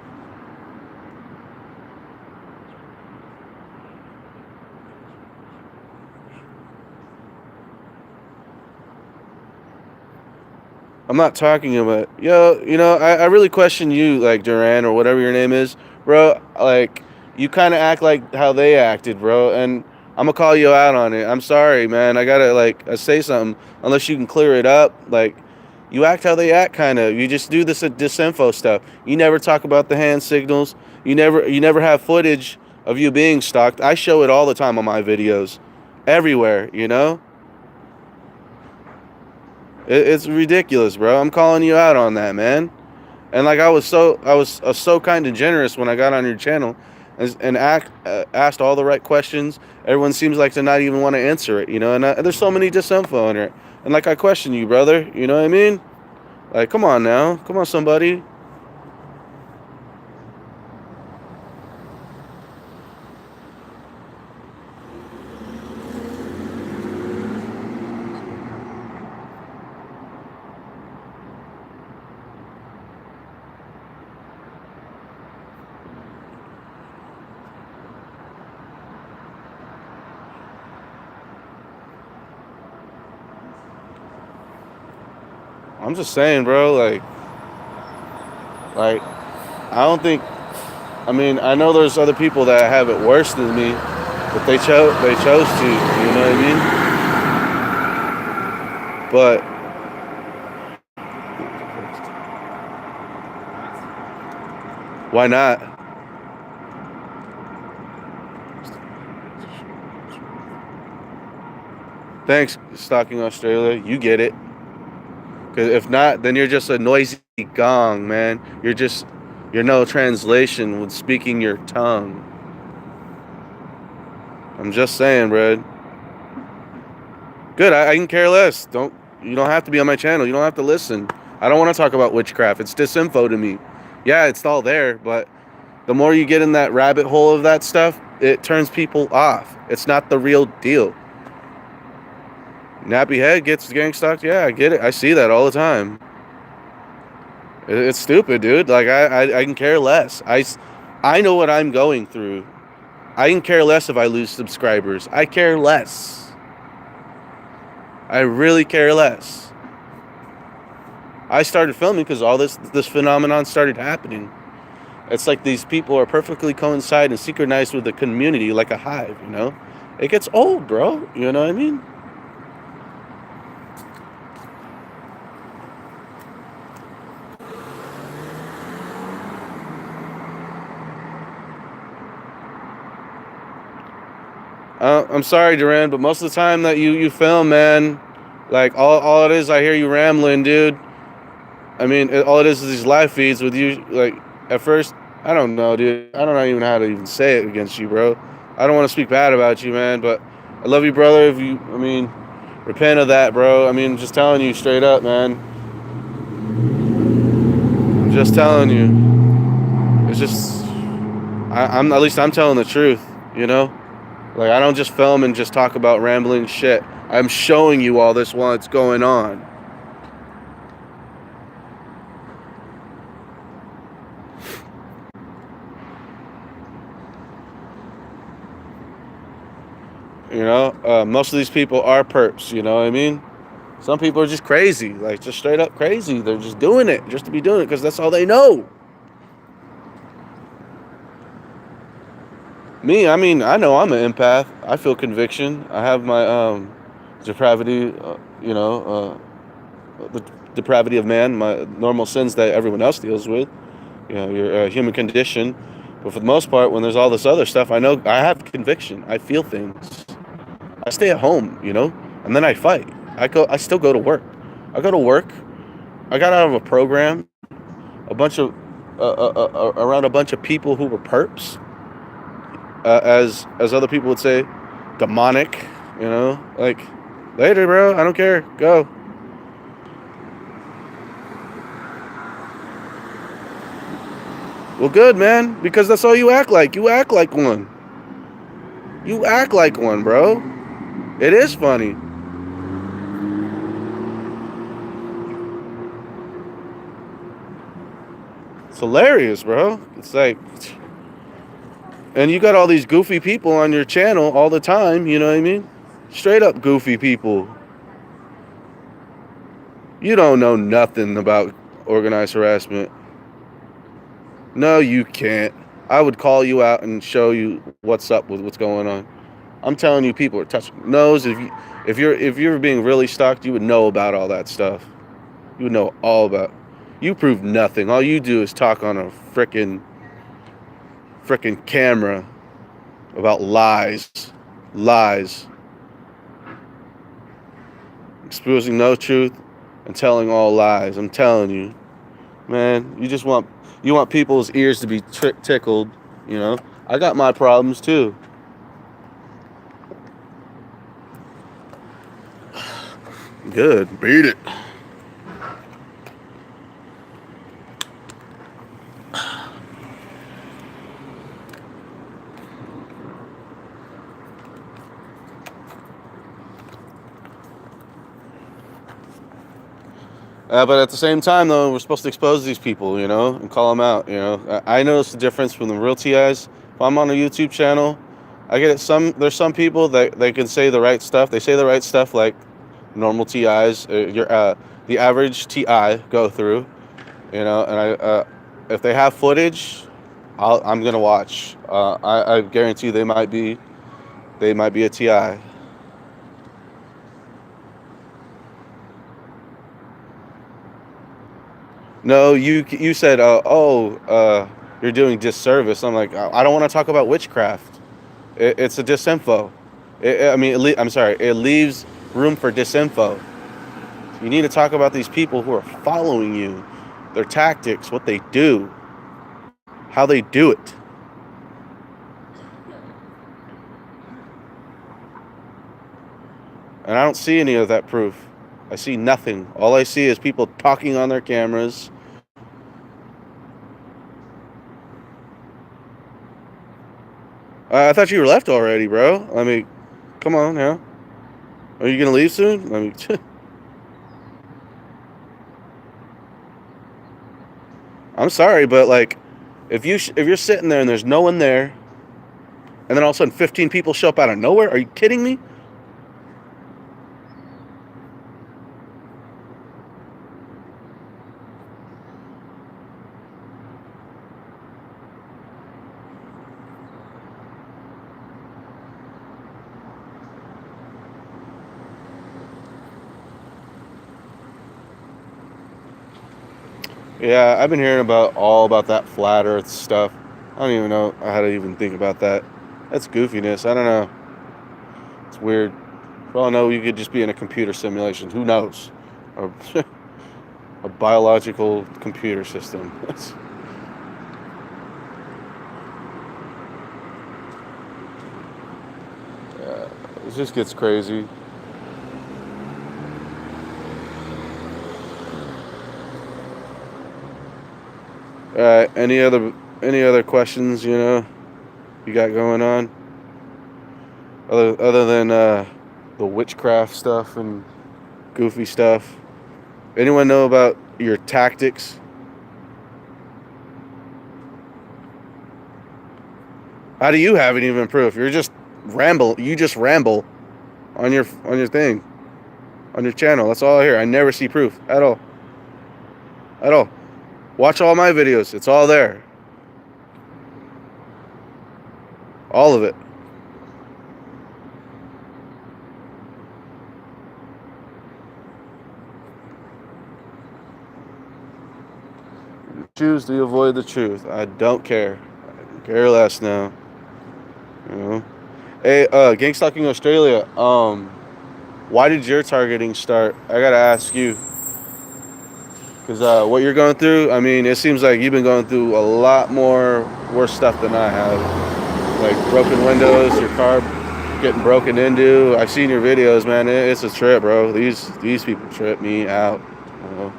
I'm not talking about I really question you, like Duran or whatever your name is, bro. Like you kind of act like how they acted, bro, and I'm gonna call you out on it. I'm sorry, man. I gotta say something unless you can clear it up. Like you act how they act, kind of. You just do this disinfo stuff. You never talk about the hand signals. You never have footage of you being stalked. I show it all the time on my videos, everywhere. It's ridiculous, bro. I'm calling you out on that, man. And like I was so kind and generous when I got on your channel, and asked all the right questions. Everyone seems like to not even want to answer it, And there's so many disinfo in it. And like I question you, brother. You know what I mean? Like, come on now, come on, somebody. I'm just saying, bro. Like I don't think. I mean, I know there's other people that have it worse than me, but they chose to. You know what I mean? But why not? Thanks, Stalking Australia. You get it. Because if not, then you're just a noisy gong, man. You're no translation with speaking your tongue. I'm just saying, bro. Good, I can care less. You don't have to be on my channel. You don't have to listen. I don't want to talk about witchcraft. It's disinfo to me. Yeah, it's all there, but the more you get in that rabbit hole of that stuff, it turns people off. It's not the real deal. Nappy head gets gang stalked. Yeah, I get it. I see that all the time. It's stupid, dude. Like I can care less. I know what I'm going through. I can care less if I lose subscribers. I care less. I really care less. I started filming because all this phenomenon started happening. It's like these people are perfectly coincide and synchronized with the community like a hive, you know? It gets old, bro. You know what I mean? I'm sorry, Duran, but most of the time that you film, man, like all it is, I hear you rambling, dude. I mean, all it is these live feeds with you. Like at first, I don't know, dude. I don't know even how to even say it against you, bro. I don't want to speak bad about you, man, but I love you, brother. If you, I mean, repent of that, bro. I mean, just telling you straight up, man. I'm just telling you. It's just, I'm at least I'm telling the truth, you know. Like I don't just film and just talk about rambling shit. I'm showing you all this while it's going on. You know, most of these people are perps. You know what I mean? Some people are just crazy, like just straight up crazy. They're just doing it just to be doing it because that's all they know. Me, I mean, I know I'm an empath. I feel conviction. I have my depravity, the depravity of man, my normal sins that everyone else deals with. You know, your human condition. But for the most part, when there's all this other stuff, I know I have conviction. I feel things. I stay at home, you know, and then I fight. I still go to work. I go to work. I got out of a program, a bunch of, around a bunch of people who were perps, as other people would say, demonic. You know, like later, bro. I don't care. Go. Well, good, man, because that's all you act like. You act like one. You act like one, bro. It is funny. It's hilarious, bro. It's like, and you got all these goofy people on your channel all the time. You know what I mean? Straight up goofy people. You don't know nothing about organized harassment. No, you can't. I would call you out and show you what's up with what's going on. I'm telling you, people are touching nose. If you're being really stalked, you would know about all that stuff. You would know all about. You prove nothing. All you do is talk on a frickin' camera about lies, lies, exposing no truth and telling all lies. I'm telling you, man. You want people's ears to be tickled. You know. I got my problems too. Good. Beat it. But at the same time, though, we're supposed to expose these people, you know, and call them out. You know, I notice the difference from the real TIs. If I'm on a YouTube channel, I get it. There's some people that they can say the right stuff. They say the right stuff like normal TIs, the average TI go through. You know, and if they have footage, I'm gonna watch. I guarantee they might be a TI. No, you said, you're doing disservice. I'm like, I don't want to talk about witchcraft. It's a disinfo. I mean, I'm sorry. It leaves room for disinfo. You need to talk about these people who are following you, their tactics, what they do, how they do it. And I don't see any of that proof. I see nothing. All I see is people talking on their cameras. I thought you were left already, bro. I mean, come on now. Are you gonna leave soon? I mean, I'm sorry, but like, if you're sitting there and there's no one there, and then all of a sudden 15 people show up out of nowhere, are you kidding me? Yeah, I've been hearing about all about that flat Earth stuff. I don't even know how to even think about that. That's goofiness. I don't know. It's weird. Well, no, you could just be in a computer simulation. Who knows? A, a biological computer system. It just gets crazy. Any other questions? You got going on other than the witchcraft stuff and goofy stuff. Anyone know about your tactics? How do you have any proof? You're just ramble. You just ramble on your thing on your channel. That's all I hear. I never see proof at all. At all. Watch all my videos. It's all there. All of it. Choose to avoid the truth. I don't care. I care less now. You know. Hey, Gang Stalking Australia. Why did your targeting start? I gotta ask you, because what you're going through. I mean, it seems like you've been going through a lot more worse stuff than I have. Like broken windows, your car getting broken into. I've seen your videos, man. It's a trip, bro. These people trip me out. You know?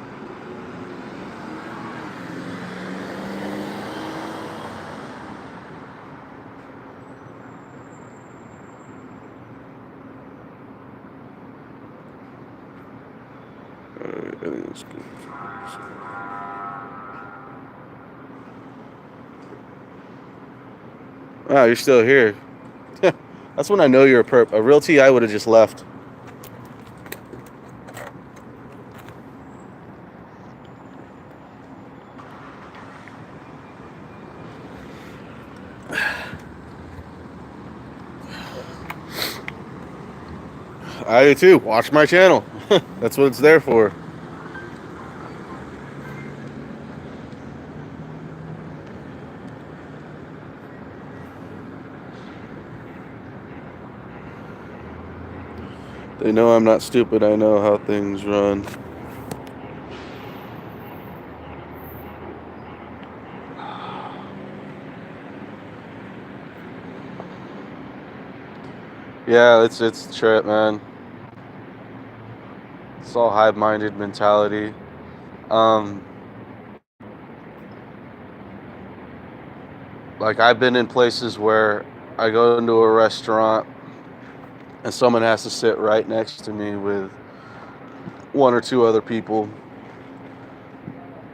Oh, you're still here. That's when I know you're a perp. A real TI would have just left. I do too. Watch my channel. That's what it's there for. They know I'm not stupid. I know how things run. Yeah, it's a trip, man. It's all hive-minded mentality. Um, like I've been in places where I go into a restaurant and someone has to sit right next to me with one or two other people,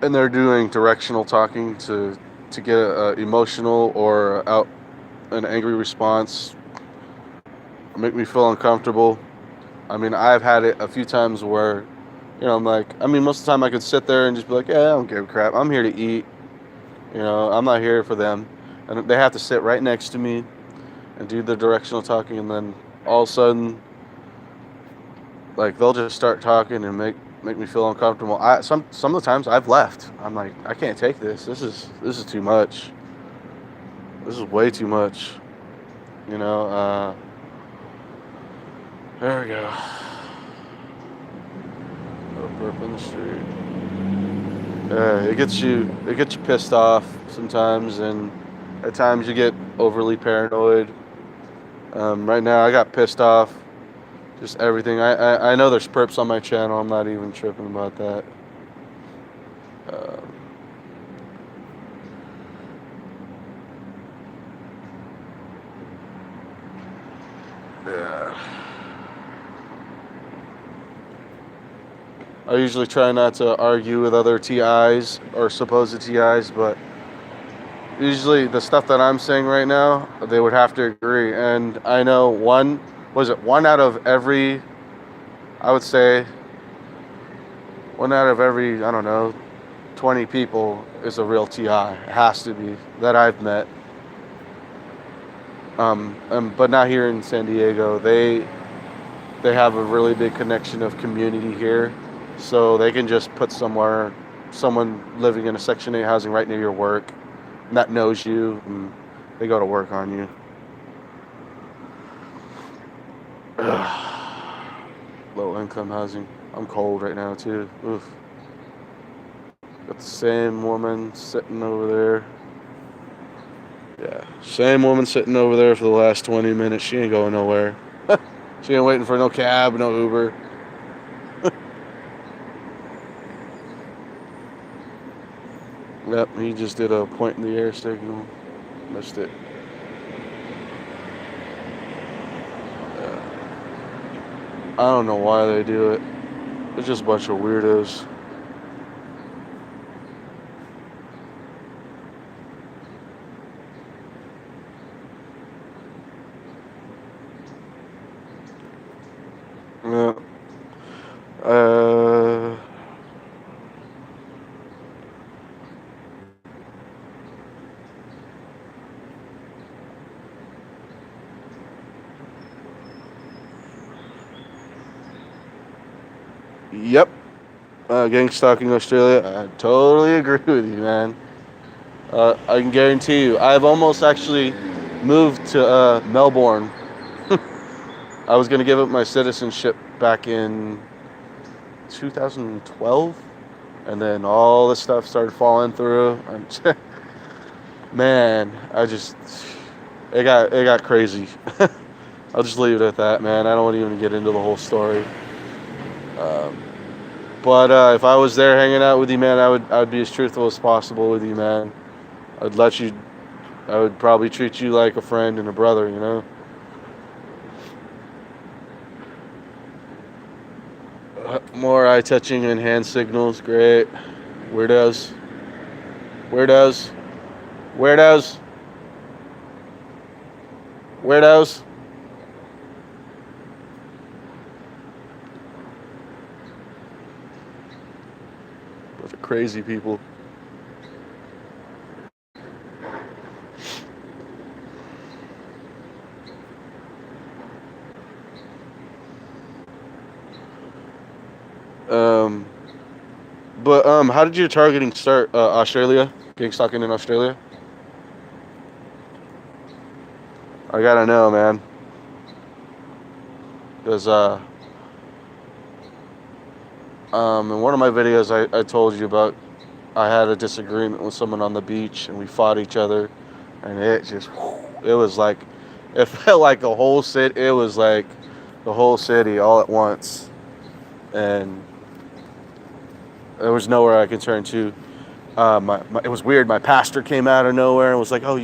and they're doing directional talking to get a emotional or out an angry response, make me feel uncomfortable. I mean, I've had it a few times where, I'm like, I mean, most of the time I could sit there and just be like, yeah, I don't give a crap. I'm here to eat. I'm not here for them. And they have to sit right next to me and do the directional talking, and then all of a sudden, like, they'll just start talking and make me feel uncomfortable. Some of the times I've left. I'm like, I can't take this. This is too much. This is way too much. There we go. Burp in the street. It gets you pissed off sometimes, and at times you get overly paranoid. Right now I got pissed off. Just everything. I know there's perps on my channel. I'm not even tripping about that. Yeah. I usually try not to argue with other TIs or supposed TIs, but usually the stuff that I'm saying right now, they would have to agree. And I know one out of every, I would say, one out of every, I don't know, 20 people is a real TI. It has to be, that I've met. But not here in San Diego. They have a really big connection of community here, so they can just put somewhere someone living in a Section 8 housing right near your work that knows you, and they go to work on you. Low income housing. I'm cold right now too. Oof. Got the same woman sitting over there. Yeah, same woman sitting over there for the last 20 minutes. She ain't going nowhere. She ain't waiting for no cab, no Uber. Yep, he just did a point in the air signal. Missed it. Yeah. I don't know why they do it. They're just a bunch of weirdos. Yeah. Yep. Gang stalking Australia. I totally agree with you, man. I can guarantee you. I've almost actually moved to Melbourne. I was gonna give up my citizenship back in 2012, and then all this stuff started falling through. Man, it got crazy. I'll just leave it at that, man. I don't want to even get into the whole story. But if I was there hanging out with you, man, I'd be as truthful as possible with you, man. I would probably treat you like a friend and a brother, you know? More eye touching and hand signals, great. Weirdos. Weirdos. Weirdos. Weirdos. Bunch of crazy people. But how did your targeting start? Australia, gang stalking in Australia. I gotta know, man. Because in one of my videos, I told you about I had a disagreement with someone on the beach, and we fought each other, and it was like, it felt like a whole city. It was like the whole city all at once, and there was nowhere I could turn to. It was weird. My pastor came out of nowhere and was like, "Oh,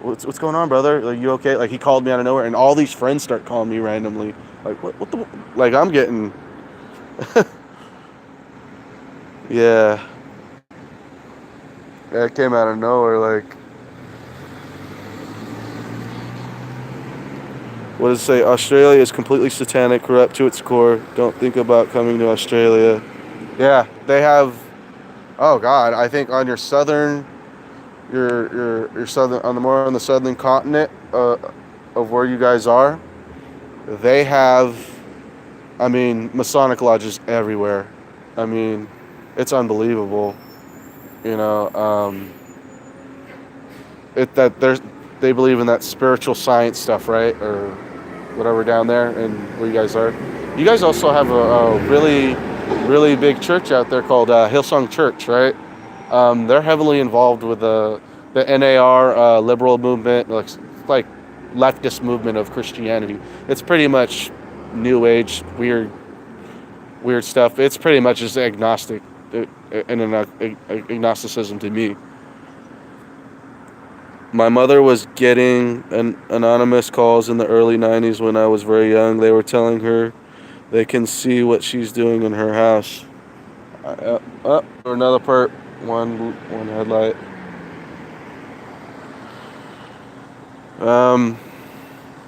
what's going on, brother? Like, you okay?" Like, he called me out of nowhere, and all these friends start calling me randomly. Like, what the, like, I'm getting, yeah. Yeah, it came out of nowhere. Like, what does it say? Australia is completely satanic, corrupt to its core. Don't think about coming to Australia. Yeah, they have. Oh God, I think on your southern, your southern, on the southern continent of where you guys are, they have, I mean, Masonic lodges everywhere. I mean, it's unbelievable. You know, they believe in that spiritual science stuff, right, or whatever down there, and where you guys are. You guys also have a really, really big church out there called Hillsong Church, right? They're heavily involved with the NAR liberal movement, like leftist movement of Christianity. It's pretty much new age, weird stuff. It's pretty much just agnostic, and agnosticism to me. My mother was getting anonymous calls in the early 90s when I was very young. They were telling her they can see what she's doing in her house. Another perp, one headlight.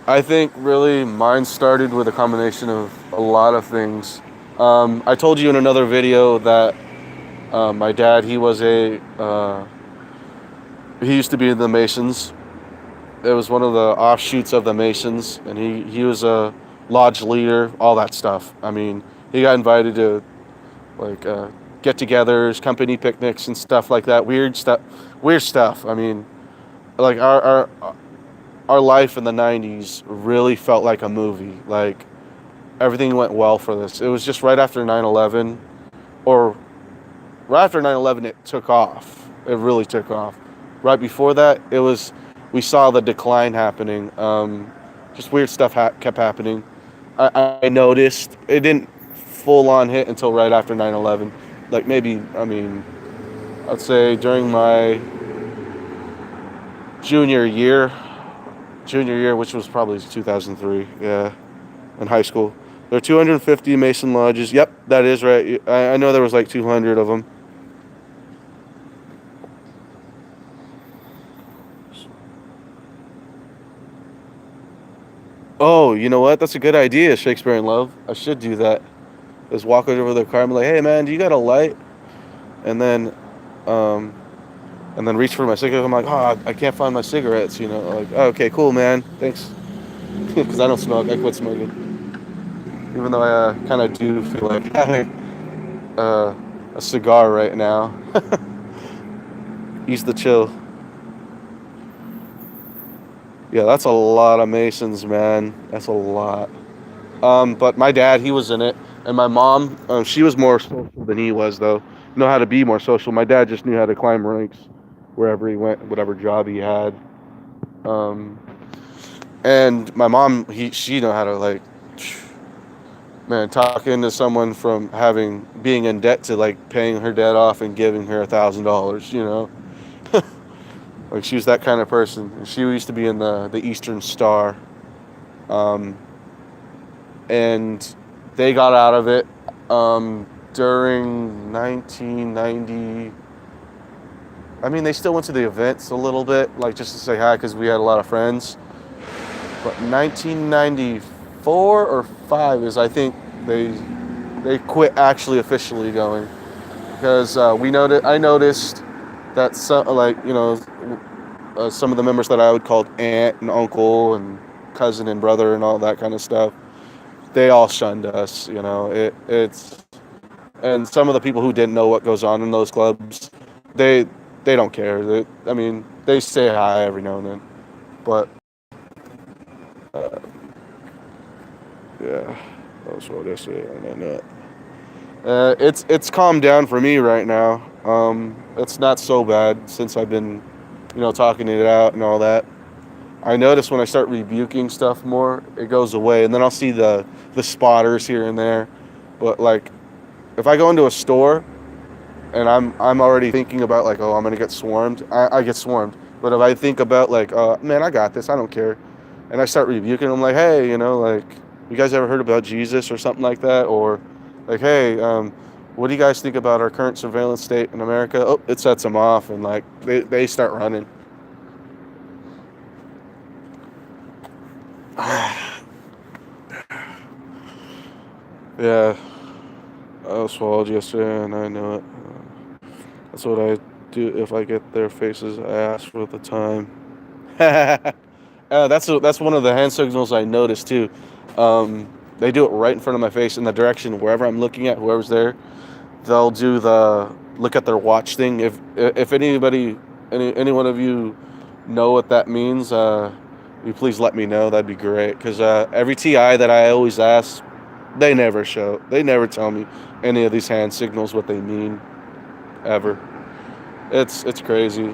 I think really mine started with a combination of a lot of things. I told you in another video that my dad, he used to be in the Masons. It was one of the offshoots of the Masons, and he was a lodge leader, all that stuff. I mean, he got invited to like get-togethers, company picnics, and stuff like that. Weird stuff. Weird stuff. I mean, like our life in the '90s really felt like a movie. Like everything went well for this. It was just right after 9/11, or right after 9/11, it took off. It really took off. Right before that, we saw the decline happening. Just weird stuff kept happening. I noticed it didn't full on hit until right after 9/11. Like maybe, I mean, I'd say during my junior year, which was probably 2003, yeah, in high school. There are 250 Mason lodges. Yep, that is right. I know there was like 200 of them. Oh, you know what? That's a good idea, Shakespeare in Love. I should do that. Just walk over to their car and be like, "Hey, man, do you got a light?" And then, um, reach for my cigarette. I'm like, "Oh, I can't find my cigarettes." You know, like, oh, "Okay, cool, man. Thanks." Because I don't smoke. I quit smoking. Even though I kind of do feel like having a cigar right now. Ease the chill. Yeah, that's a lot of Masons, man. That's a lot. But my dad, he was in it, and my mom, she was more social than he was, though. Know how to be more social. My dad just knew how to climb ranks wherever he went, whatever job he had. Um, and my mom, she know how to like, man, talking to someone from being in debt to like paying her debt off and giving her $1,000. You know, like she was that kind of person. She used to be in the Eastern Star. Um, and they got out of it during 1990. I mean, they still went to the events a little bit, like just to say hi because we had a lot of friends. But 1994 or 5 is, I think, they quit actually officially going because I noticed that some, like, you know, some of the members that I would call aunt and uncle and cousin and brother and all that kind of stuff, they all shunned us. You know, it's and some of the people who didn't know what goes on in those clubs, they they don't care. I mean, they say hi every now and then, but uh, yeah, that's what I say on that. It's calmed down for me right now. It's not so bad since I've been, you know, talking it out and all that. I notice when I start rebuking stuff more, it goes away, and then I'll see the spotters here and there. But like, if I go into a store and I'm already thinking about like, oh, I'm gonna get swarmed, I get swarmed. But if I think about like, man, I got this, I don't care, and I start rebuking them, like, hey, you know, like, you guys ever heard about Jesus or something like that, or like, hey, what do you guys think about our current surveillance state in America? Oh, it sets them off, and like they start running. Yeah, I swallowed yesterday, and I know it. That's what I do if I get their faces. I ask for the time. That's one of the hand signals I noticed too. They do it right in front of my face in the direction wherever I'm looking at, whoever's there. They'll do the look at their watch thing. If any one of you know what that means, you please let me know. That'd be great. Because every TI that I always ask, they never show. They never tell me any of these hand signals what they mean ever. It's crazy.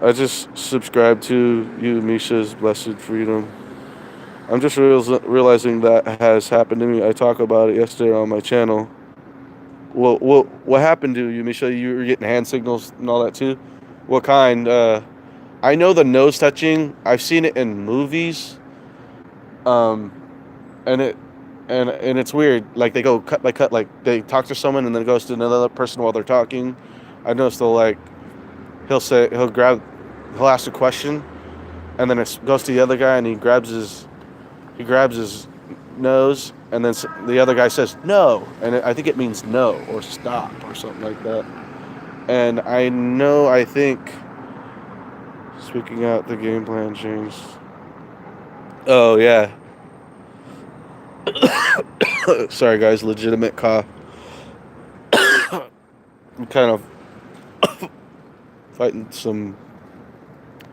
I just subscribed to you, Misha's Blessed Freedom. I'm just realizing that has happened to me. I talked about it yesterday on my channel. Well, what happened to you, Misha? You were getting hand signals and all that too? What kind? I know the nose touching. I've seen it in movies. Um, and it's weird. Like they go cut by cut. Like they talk to someone and then it goes to another person while they're talking. I noticed they'll like he'll ask a question, and then it goes to the other guy and he grabs his nose, and then the other guy says no, and I think it means no or stop or something like that. And I think speaking out, the game plan changed. Oh yeah. Sorry guys, legitimate cough. I'm kind of fighting some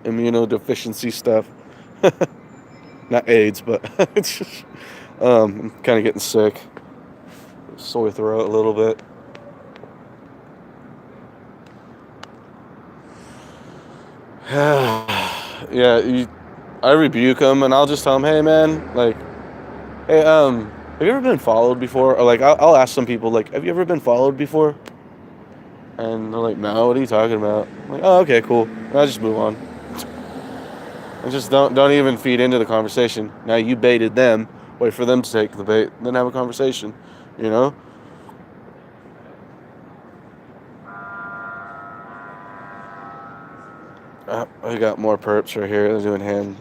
immunodeficiency stuff. Not AIDS, but it's just, I'm kind of getting sick. Sore throat a little bit. Yeah, I rebuke them and I'll just tell them, hey man, like, hey, have you ever been followed before? Or like, I'll ask some people, like, have you ever been followed before? And they're like, no, what are you talking about? I'm like, oh, okay, cool. And I just move on. And just don't even feed into the conversation. Now you baited them. Wait for them to take the bait, then have a conversation. You know. I got more perps right here. They're doing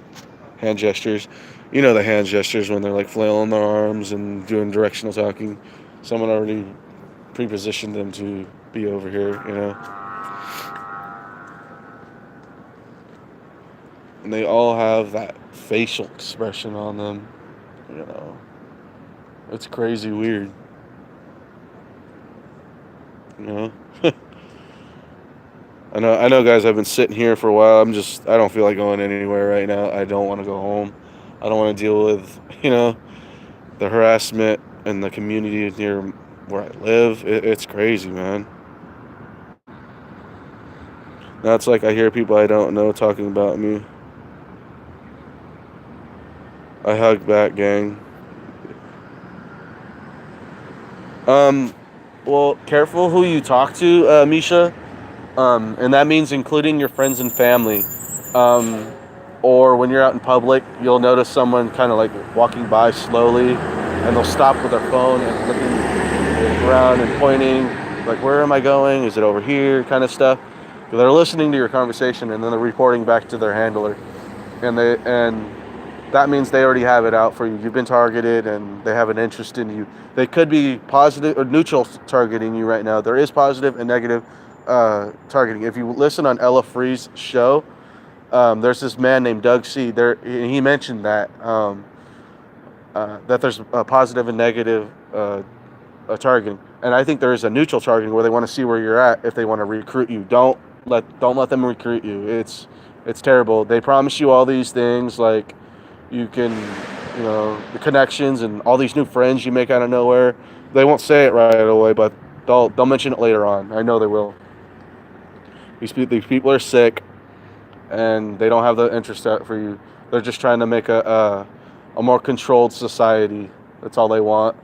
hand gestures. You know the hand gestures when they're like flailing their arms and doing directional talking. Someone already prepositioned them to be over here. You know. And they all have that facial expression on them. You know. It's crazy weird. You know. I know, guys. I've been sitting here for a while. I don't feel like going anywhere right now. I don't want to go home. I don't want to deal with, the harassment in the community near where I live. It's crazy, man. Now it's like I hear people I don't know talking about me. I hug back, gang. Um, well, careful who you talk to, Misha. And that means including your friends and family. Um, or when you're out in public, you'll notice someone kind of like walking by slowly, and they'll stop with their phone and looking around and pointing, like, where am I going? Is it over here? Kind of stuff. They're listening to your conversation and then they're reporting back to their handler, and that means they already have it out for you. You've been targeted and they have an interest in you. They could be positive or neutral targeting you right now. There is positive and negative targeting. If you listen on Ella Free's show, there's this man named Doug C. There, he mentioned that there's a positive and negative targeting, and I think there is a neutral targeting where they want to see where you're at if they want to recruit you. Don't let them recruit you. It's terrible. They promise you all these things, like you can, the connections and all these new friends you make out of nowhere. They won't say it right away, but they'll mention it later on. I know they will. These people are sick, and they don't have the interest out for you. They're just trying to make a more controlled society. That's all they want.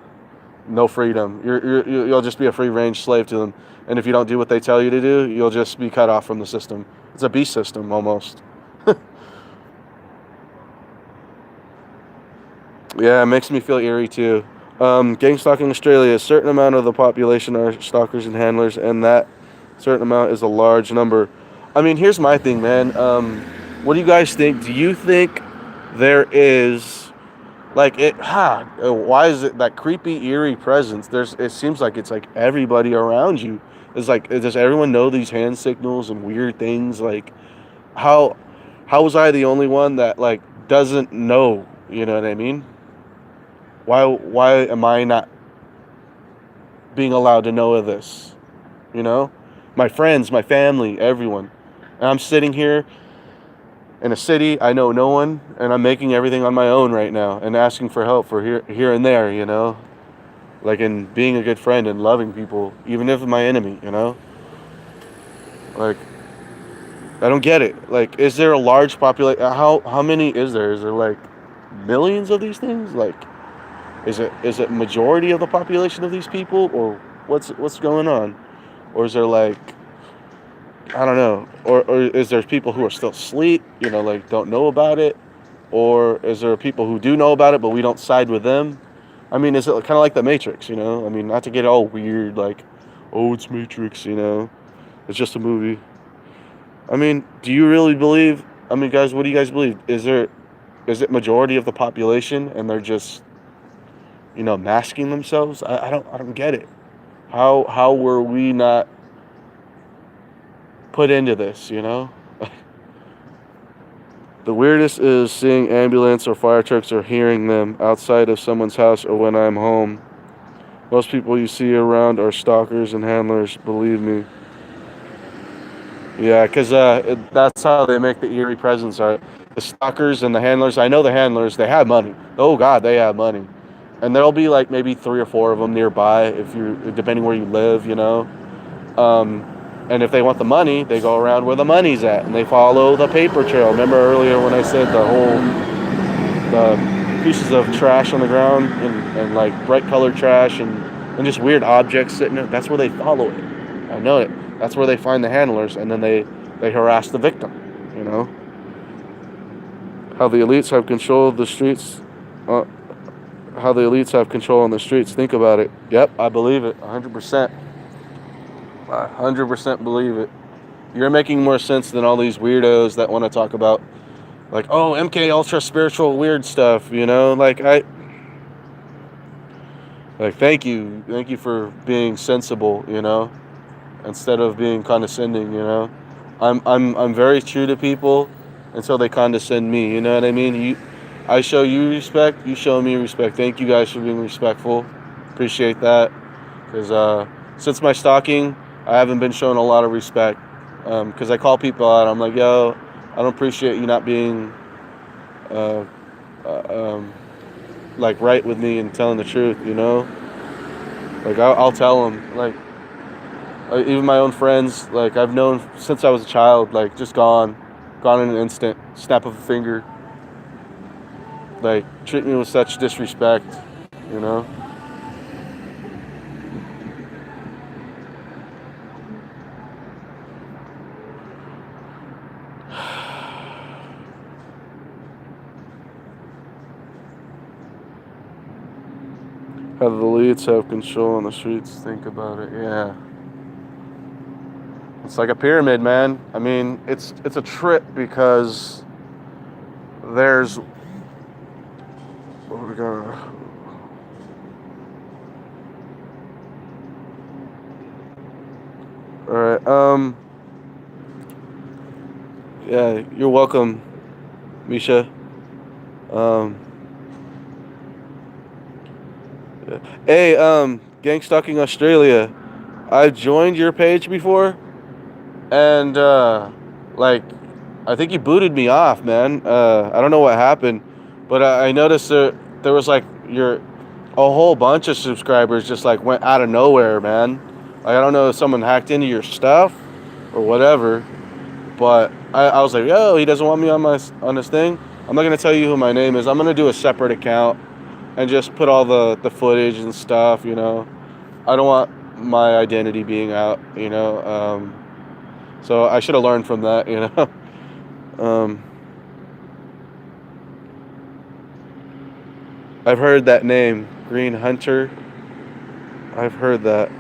No freedom. You'll just be a free range slave to them. And if you don't do what they tell you to do, you'll just be cut off from the system. It's a beast system almost. Yeah, it makes me feel eerie too. Gang stalking Australia. A certain amount of the population are stalkers and handlers, and that certain amount is a large number. I mean, here's my thing, man. What do you guys think? Do you think there is like it? Why is it that creepy, eerie presence? It seems like it's like everybody around you. It's like, does everyone know these hand signals and weird things? Like, how how was I the only one that like doesn't know? You know what I mean? Why am I not being allowed to know of this? You know, my friends, my family, everyone. And I'm sitting here in a city I know no one, and I'm making everything on my own right now, and asking for help for here and there. Like in being a good friend and loving people, even if my enemy. Like I don't get it. Like, is there a large population? How many is there? Is there like millions of these things? Like, is it majority of the population of these people, or what's going on? Or is there like, I don't know, or is there people who are still asleep, like don't know about it, or is there people who do know about it but we don't side with them? I mean, is it kind of like the Matrix? I mean, not to get all weird, like, oh, it's Matrix, it's just a movie. I mean, do you really believe? I mean, guys, what do you guys believe? Is it majority of the population and they're just masking themselves? I don't get it. How were we not put into this? The weirdest is seeing ambulance or fire trucks or hearing them outside of someone's house or when I'm home. Most people you see around are stalkers and handlers, believe me. Yeah, because that's how they make the eerie presence. The stalkers and the handlers. I know the handlers. They have money. Oh God, they have money, and there'll be like maybe 3 or 4 of them nearby if you, depending where you live, you know. Um, and if they want the money, they go around where the money's at, and they follow the paper trail. Remember earlier when I said the pieces of trash on the ground and like bright colored trash and just weird objects sitting there? That's where they follow it. I know it. That's where they find the handlers, and then they harass the victim. You know how the elites have control of the streets. Uh, how the elites have control on the streets. Think about it. Yep, I believe it. 100%. 100% believe it. You're making more sense than all these weirdos that want to talk about like, oh, MK Ultra spiritual weird stuff. You know, thank you for being sensible. You know, instead of being condescending. You know, I'm very true to people until they condescend me. You know what I mean? I show you respect, you show me respect. Thank you guys for being respectful. Appreciate that. Because since my stalking, I haven't been shown a lot of respect. Because I call people out. I'm like, yo, I don't appreciate you not being uh, um, like right with me and telling the truth. You know, like I'll tell them. Like even my own friends, like I've known since I was a child, like just gone in an instant, snap of a finger. Like treat me with such disrespect. You know. How the elites have control on the streets. Think about it. Yeah. It's like a pyramid, man. I mean, it's a trip because there's what are we gonna all right. Yeah, you're welcome, Misha. Um hey, Gang Stalking Australia. I've joined your page before and like I think you booted me off, man. I don't know what happened, but I noticed there was like a whole bunch of subscribers just like went out of nowhere, man. Like I don't know if someone hacked into your stuff or whatever, but I was like, yo, he doesn't want me on this thing. I'm not gonna tell you who my name is. I'm gonna do a separate account and just put all the footage and stuff. You know, I don't want my identity being out. You know, so I should have learned from that. You know. um, I've heard that name, Green Hunter. I've heard that.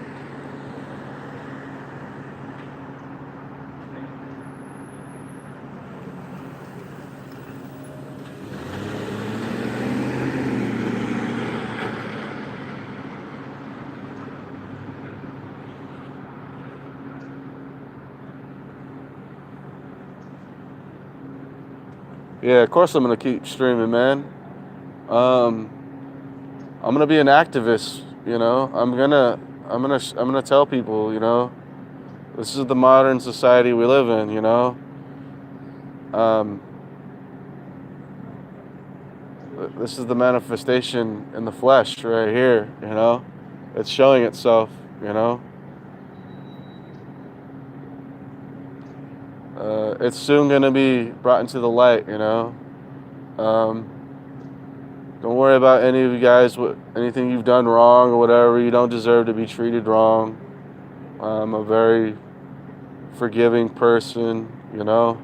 Yeah, of course I'm gonna keep streaming, man. Um, I'm gonna be an activist. You know, I'm gonna tell people. You know, this is the modern society we live in. You know, um, this is the manifestation in the flesh right here. You know, it's showing itself. You know, it's soon gonna be brought into the light. You know. Um, don't worry about any of you guys, anything you've done wrong or whatever. You don't deserve to be treated wrong. I'm a very forgiving person, you know.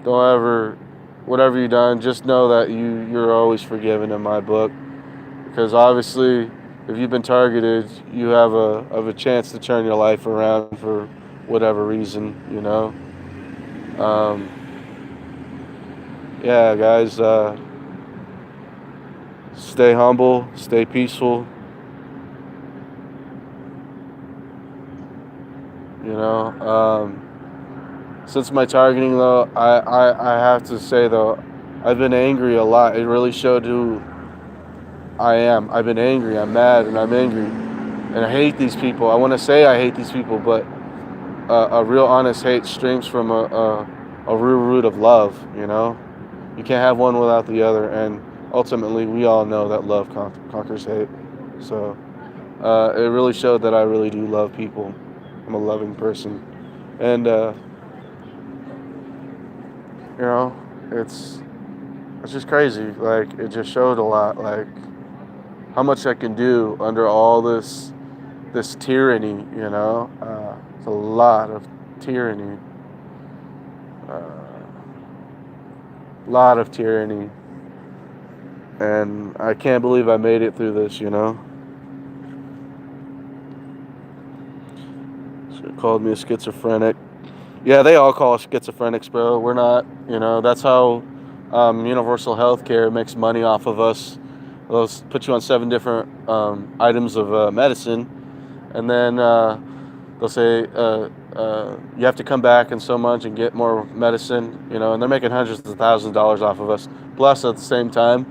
Don't ever, whatever you've done, just know that you're always forgiven in my book. Because obviously, if you've been targeted, you have a chance to turn your life around for whatever reason, you know. Um, yeah, guys, stay humble, stay peaceful. You know, since my targeting though, I have to say though, I've been angry a lot. It really showed who I am. I've been angry. I'm mad, and I'm angry, and I hate these people. I want to say I hate these people, but a real honest hate streams from a real root of love. You know, you can't have one without the other, and ultimately, we all know that love conquers hate. So it really showed that I really do love people. I'm a loving person, and you know, it's just crazy. Like, it just showed a lot, like how much I can do under all this tyranny. You know, it's a lot of tyranny, lot of tyranny, and I can't believe I made it through this. You know, so it called me a schizophrenic. Yeah, they all call us schizophrenics, bro. We're not. You know, that's how universal health care makes money off of us. They'll put you on 7 different items of medicine, and then they'll say you have to come back in so much and get more medicine, you know, and they're making hundreds of thousands of dollars off of us. Plus, at the same time,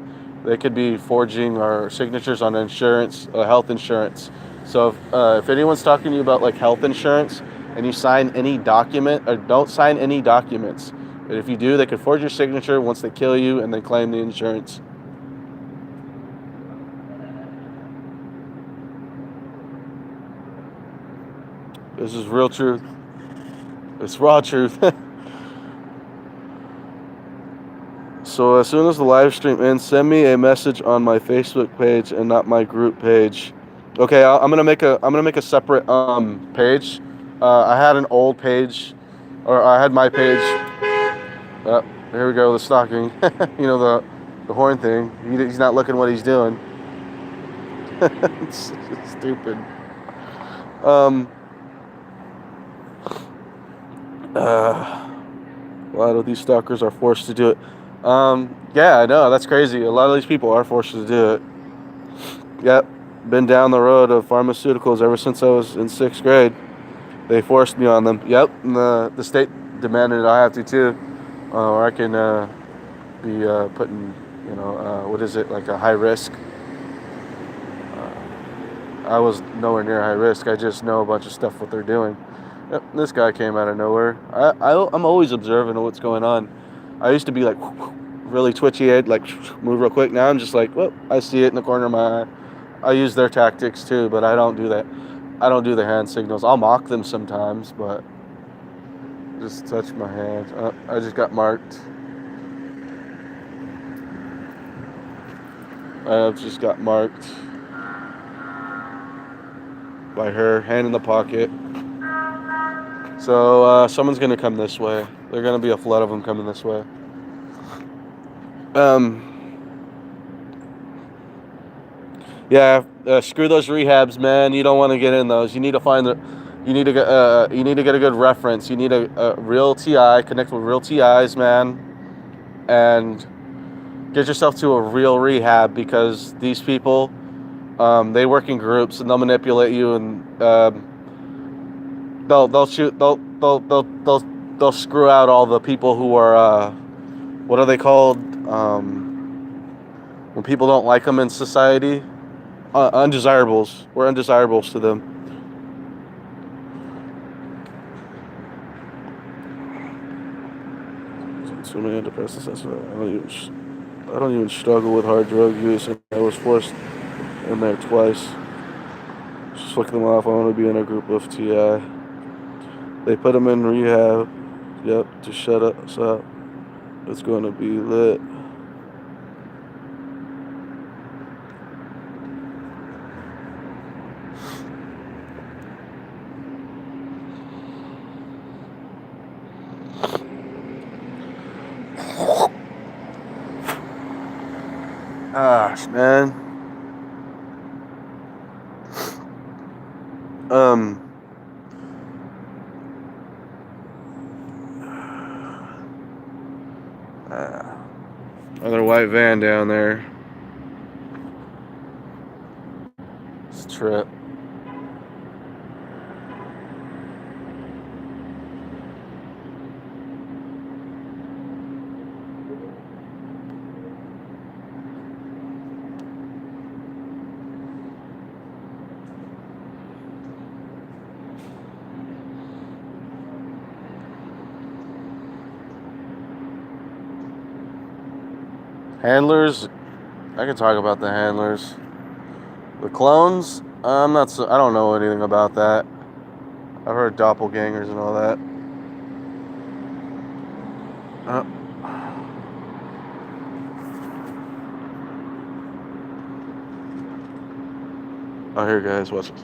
they could be forging our signatures on insurance, health insurance. So if anyone's talking to you about like health insurance and you sign any document, or don't sign any documents. But if you do, they could forge your signature once they kill you and then claim the insurance. This is real truth. It's raw truth. So as soon as the live stream ends, send me a message on my Facebook page and not my group page. Okay, I'm gonna make a separate page. I had an old page, or I had my page. Here we go, the stalking. You know, the horn thing. He's not looking what he's doing. It's stupid. A lot of these stalkers are forced to do it. Yeah, I know, that's crazy. A lot of these people are forced to do it. Yep, been down the road of pharmaceuticals ever since I was in 6th grade. They forced me on them. Yep, and the state demanded I have to too, or I can be put in, you know, what is it, like a high risk. I was nowhere near high risk. I just know a bunch of stuff what they're doing. Yep, this guy came out of nowhere. I'm always observing what's going on. I used to be like really twitchy, I'd like move real quick. Now I'm just like, well, I see it in the corner of my eye. I use their tactics too, but I don't do that. I don't do the hand signals. I'll mock them sometimes, but just touch my hand. I just got marked. I've just got marked by her, hand in the pocket. So someone's gonna come this way. There's gonna be a flood of them coming this way. Yeah, screw those rehabs, man. You don't want to get in those. You need to find you need to get a good reference. You need a real TI, connect with real TIs, man, and get yourself to a real rehab, because these people, they work in groups and they'll manipulate you, and they'll screw out all the people who are what are they called, when people don't like them in society. Undesirables. We're undesirables to them. So many antidepressants. I don't even struggle with hard drug use, and I was forced in there twice. Just flick them off. I want to be in a group of TI. They put them in rehab. Yep, to shut us up. It's going to be lit. Gosh, man. Another white van down there. It's a trip. Handlers, I can talk about the handlers. The clones, I'm not so, I don't know anything about that. I've heard doppelgangers and all that. Oh, here, guys, watch this.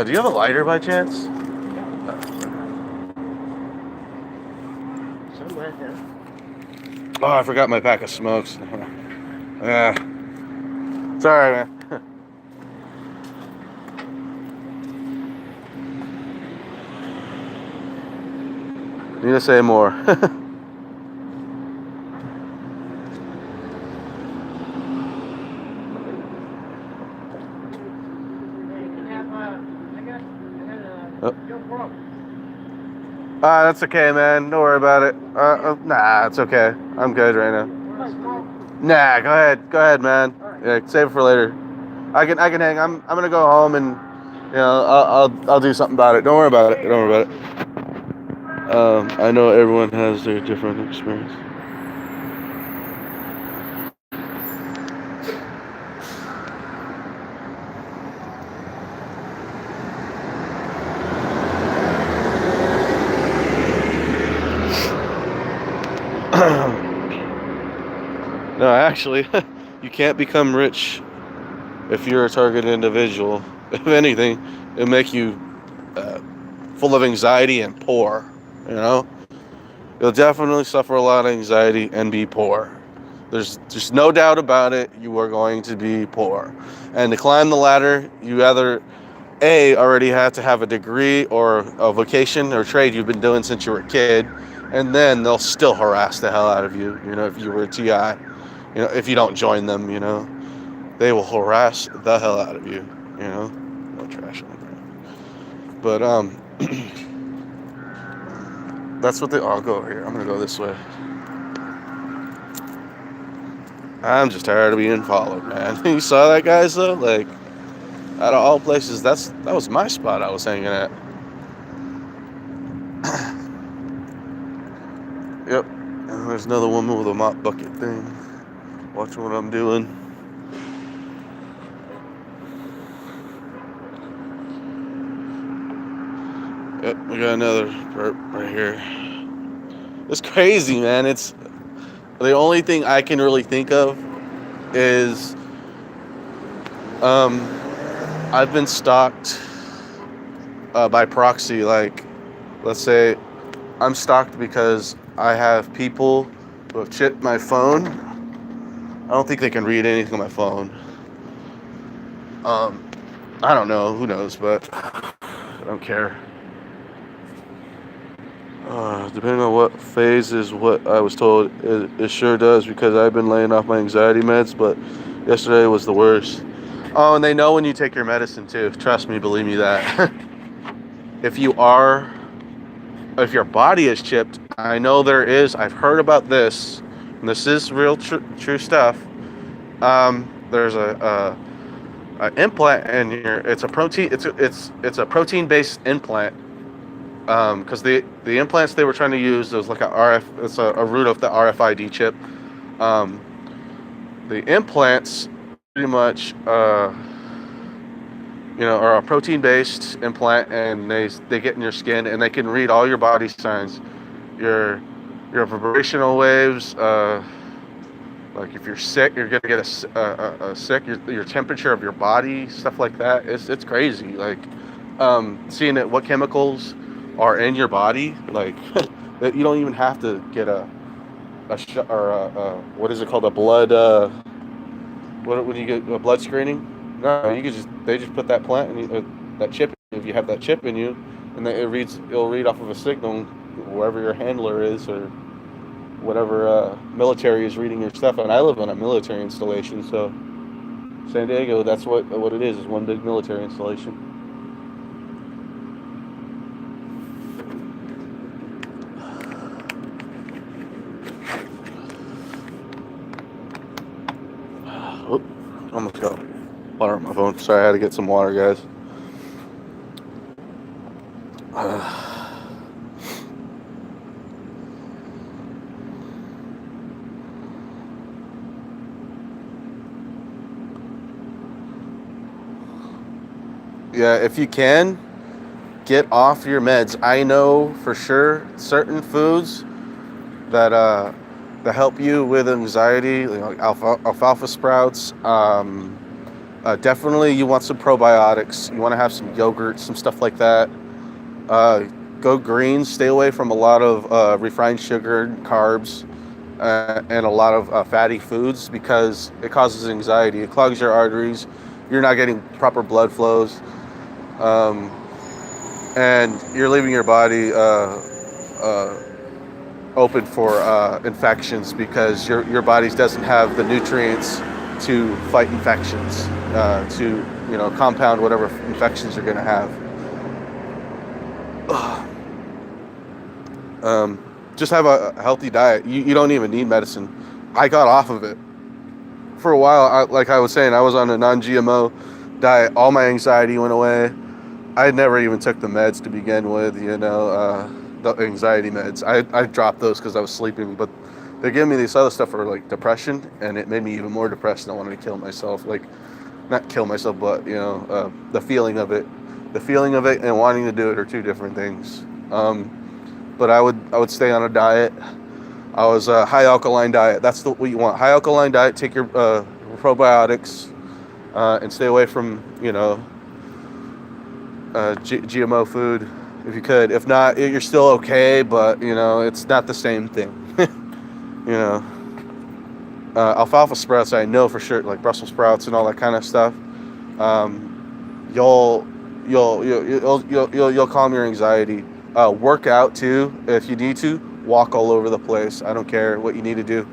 Do you have a lighter by chance? Somewhere there. Oh, I forgot my pack of smokes. Yeah. It's alright, man. Need to say more. That's okay, man. Don't worry about it. Nah, it's okay. I'm good right now. Nah, go ahead, man. Yeah, save it for later. I can hang. I'm gonna go home and I'll do something about it. Don't worry about it. Don't worry about it. I know everyone has their different experience. No, actually, you can't become rich if you're a target individual. If anything, it'll make you full of anxiety and poor. You know, you'll definitely suffer a lot of anxiety and be poor. There's just no doubt about it. You are going to be poor, and to climb the ladder, you either already have to have a degree or a vocation or trade you've been doing since you were a kid, and then they'll still harass the hell out of you. You know, if you were a TI, if you don't join them, they will harass the hell out of you. No trash on the ground. But that's what I'll go over here. I'm gonna go this way. I'm just tired of being followed, man. You saw that, guys? Though, like, out of all places, that was my spot I was hanging at. Yep. And there's another woman with a mop bucket thing, watching what I'm doing. Yep, we got another perp right here. It's crazy, man. It's the only thing I can really think of is I've been stalked by proxy. Like, let's say I'm stalked because I have people who have chipped my phone. I don't think they can read anything on my phone. I don't know. Who knows? But I don't care. Depending on what phase is what I was told, it sure does, because I've been laying off my anxiety meds, but yesterday was the worst. Oh, and they know when you take your medicine too. Trust me, believe me that. If your body is chipped, I know there is. I've heard about this. And this is real true stuff. There's a implant in your. It's a protein. It's a protein based implant. Because the implants they were trying to use was like it's a root of the RFID chip. The implants pretty much are a protein based implant, and they get in your skin and they can read all your body signs, your vibrational waves. Like if you're sick, you're gonna get a sick. Your temperature of your body, stuff like that. It's crazy. Like seeing what chemicals are in your body, like that you don't even have to get a what is it called, a blood what when you get a blood screening. No, they just put that plant in that chip, if you have that chip in you, and it'll read off of a signal wherever your handler is or whatever military is reading your stuff. And I live on a military installation, so San Diego, that's what it is one big military installation. Almost got water on my phone. Sorry, I had to get some water, guys. Yeah, if you can, get off your meds. I know for sure certain foods that that help you with anxiety, like alfalfa sprouts. Definitely, you want some probiotics. You want to have some yogurt, some stuff like that. Uh, Go greens. Stay away from a lot of refined sugar, carbs, and a lot of fatty foods because it causes anxiety. It clogs your arteries. You're not getting proper blood flows, um, and you're leaving your body open for infections because your body doesn't have the nutrients to fight infections, to compound whatever infections you're going to have. Just have a healthy diet. You don't even need medicine. I got off of it for a while. Like I was saying, I was on a non-GMO diet. All my anxiety went away. I never even took the meds to begin with, the anxiety meds. I dropped those because I was sleeping, but they gave me this other stuff for like depression, and it made me even more depressed, and I wanted to kill myself. Like, not kill myself, but the feeling of it, and wanting to do it are two different things. But I would stay on a diet. I was a high alkaline diet. That's what you want. High alkaline diet. Take your probiotics, and stay away from GMO food if you could. If not, you're still okay, but it's not the same thing. you know, Alfalfa sprouts, I know for sure, like Brussels sprouts and all that kind of stuff. You'll calm your anxiety. Work out too if you need to. Walk all over the place. I don't care what you need to do.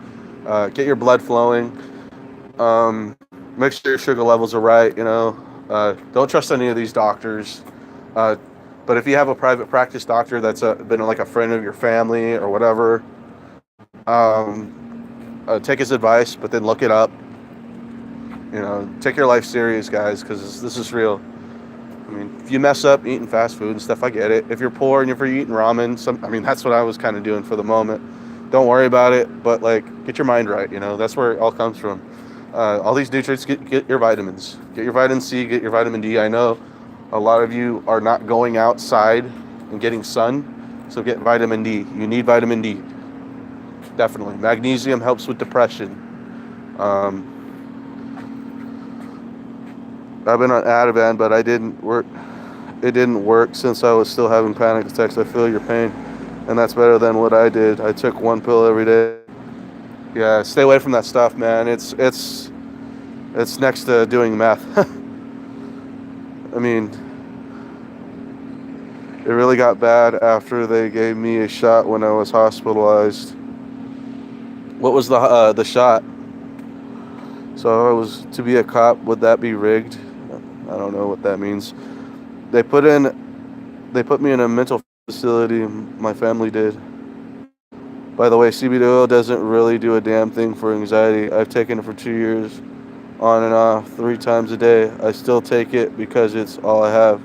Get your blood flowing. Make sure your sugar levels are right. Don't trust any of these doctors. But if you have a private practice doctor that's been like a friend of your family or whatever, take his advice, but then look it up. Take your life serious, guys, because this is real. I mean, if you mess up eating fast food and stuff, I get it. If you're poor and if you're eating ramen, that's what I was kind of doing for the moment. Don't worry about it, but get your mind right. That's where it all comes from. All these nutrients, get your vitamins. Get your vitamin C, get your vitamin D. I know a lot of you are not going outside and getting sun, so get vitamin D. You need vitamin D. Definitely. Magnesium helps with depression. I've been on Ativan, but it didn't work since I was still having panic attacks. I feel your pain, and that's better than what I did. I took one pill every day. Yeah, stay away from that stuff, man. It's next to doing meth. I mean, it really got bad after they gave me a shot when I was hospitalized. What was the shot? So I was to be a cop. Would that be rigged? I don't know what that means. They put me in a mental facility. My family did. By the way, CBD oil doesn't really do a damn thing for anxiety. I've taken it for 2 years, on and off, 3 times a day. I still take it because it's all I have.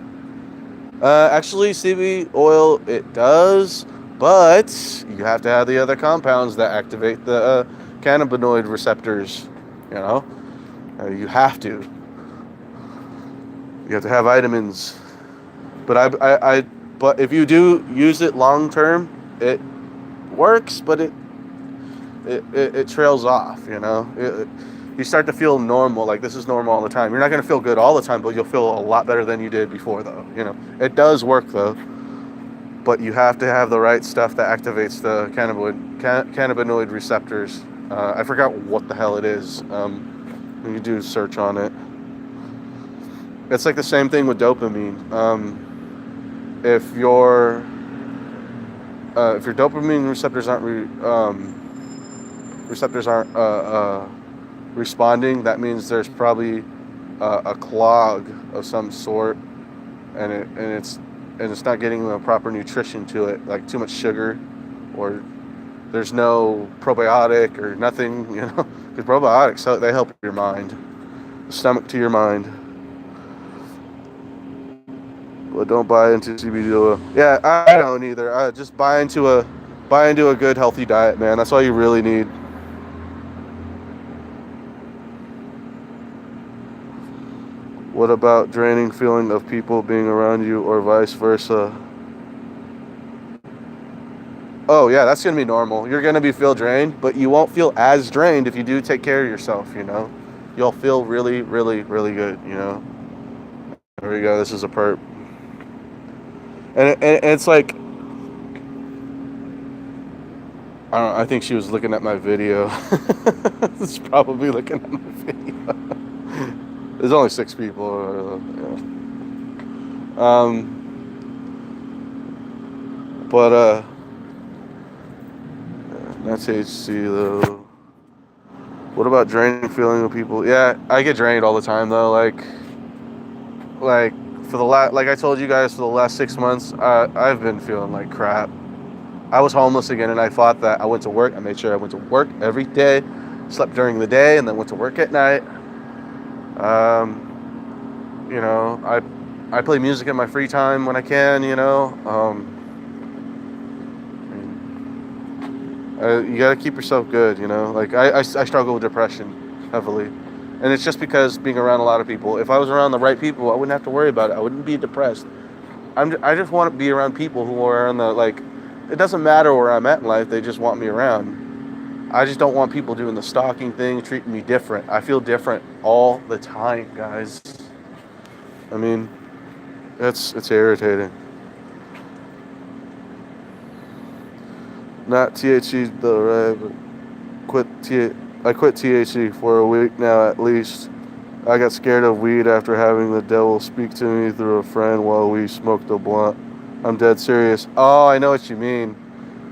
Actually, CBD oil, it does, but you have to have the other compounds that activate the cannabinoid receptors. You have to. You have to have vitamins. But but if you do use it long term, it works, but it trails off. You start to feel normal, like this is normal all the time. You're not going to feel good all the time, but you'll feel a lot better than you did before, though. It does work, though, but you have to have the right stuff that activates the cannabinoid receptors. I forgot what the hell it is. You do search on it. It's like the same thing with dopamine. If your dopamine receptors aren't responding, that means there's probably a clog of some sort, and it's not getting the proper nutrition to it, like too much sugar, or there's no probiotic or nothing, because probiotics, they help your mind, the stomach to your mind. But don't buy into CBD oil. Yeah, I don't either. I just buy into a good healthy diet, man. That's all you really need. What about draining feeling of people being around you or vice versa? Oh yeah, that's gonna be normal. You're gonna be feel drained, but you won't feel as drained if you do take care of yourself. You'll feel really, really, really good. There we go. This is a perp, and it's like I don't know, I think she was looking at my video. It's probably looking at my video. There's only 6 people. But not THC though. What about draining feeling of people? Yeah, I get drained all the time though. Like for like I told you guys, for the last 6 months, I've been feeling like crap. I was homeless again, and I fought that. I went to work. I made sure I went to work every day, slept during the day, and then went to work at night. I play music in my free time when I can. You gotta keep yourself good. Like I struggle with depression heavily, and it's just because being around a lot of people. If I was around the right people, I wouldn't have to worry about it. I wouldn't be depressed. I just want to be around people who are on the like. It doesn't matter where I'm at in life. They just want me around. I just don't want people doing the stalking thing, treating me different. I feel different all the time, guys. I mean, it's irritating. Not THC though, right? But I quit THC for a week now at least. I got scared of weed after having the devil speak to me through a friend while we smoked a blunt. I'm dead serious. Oh, I know what you mean.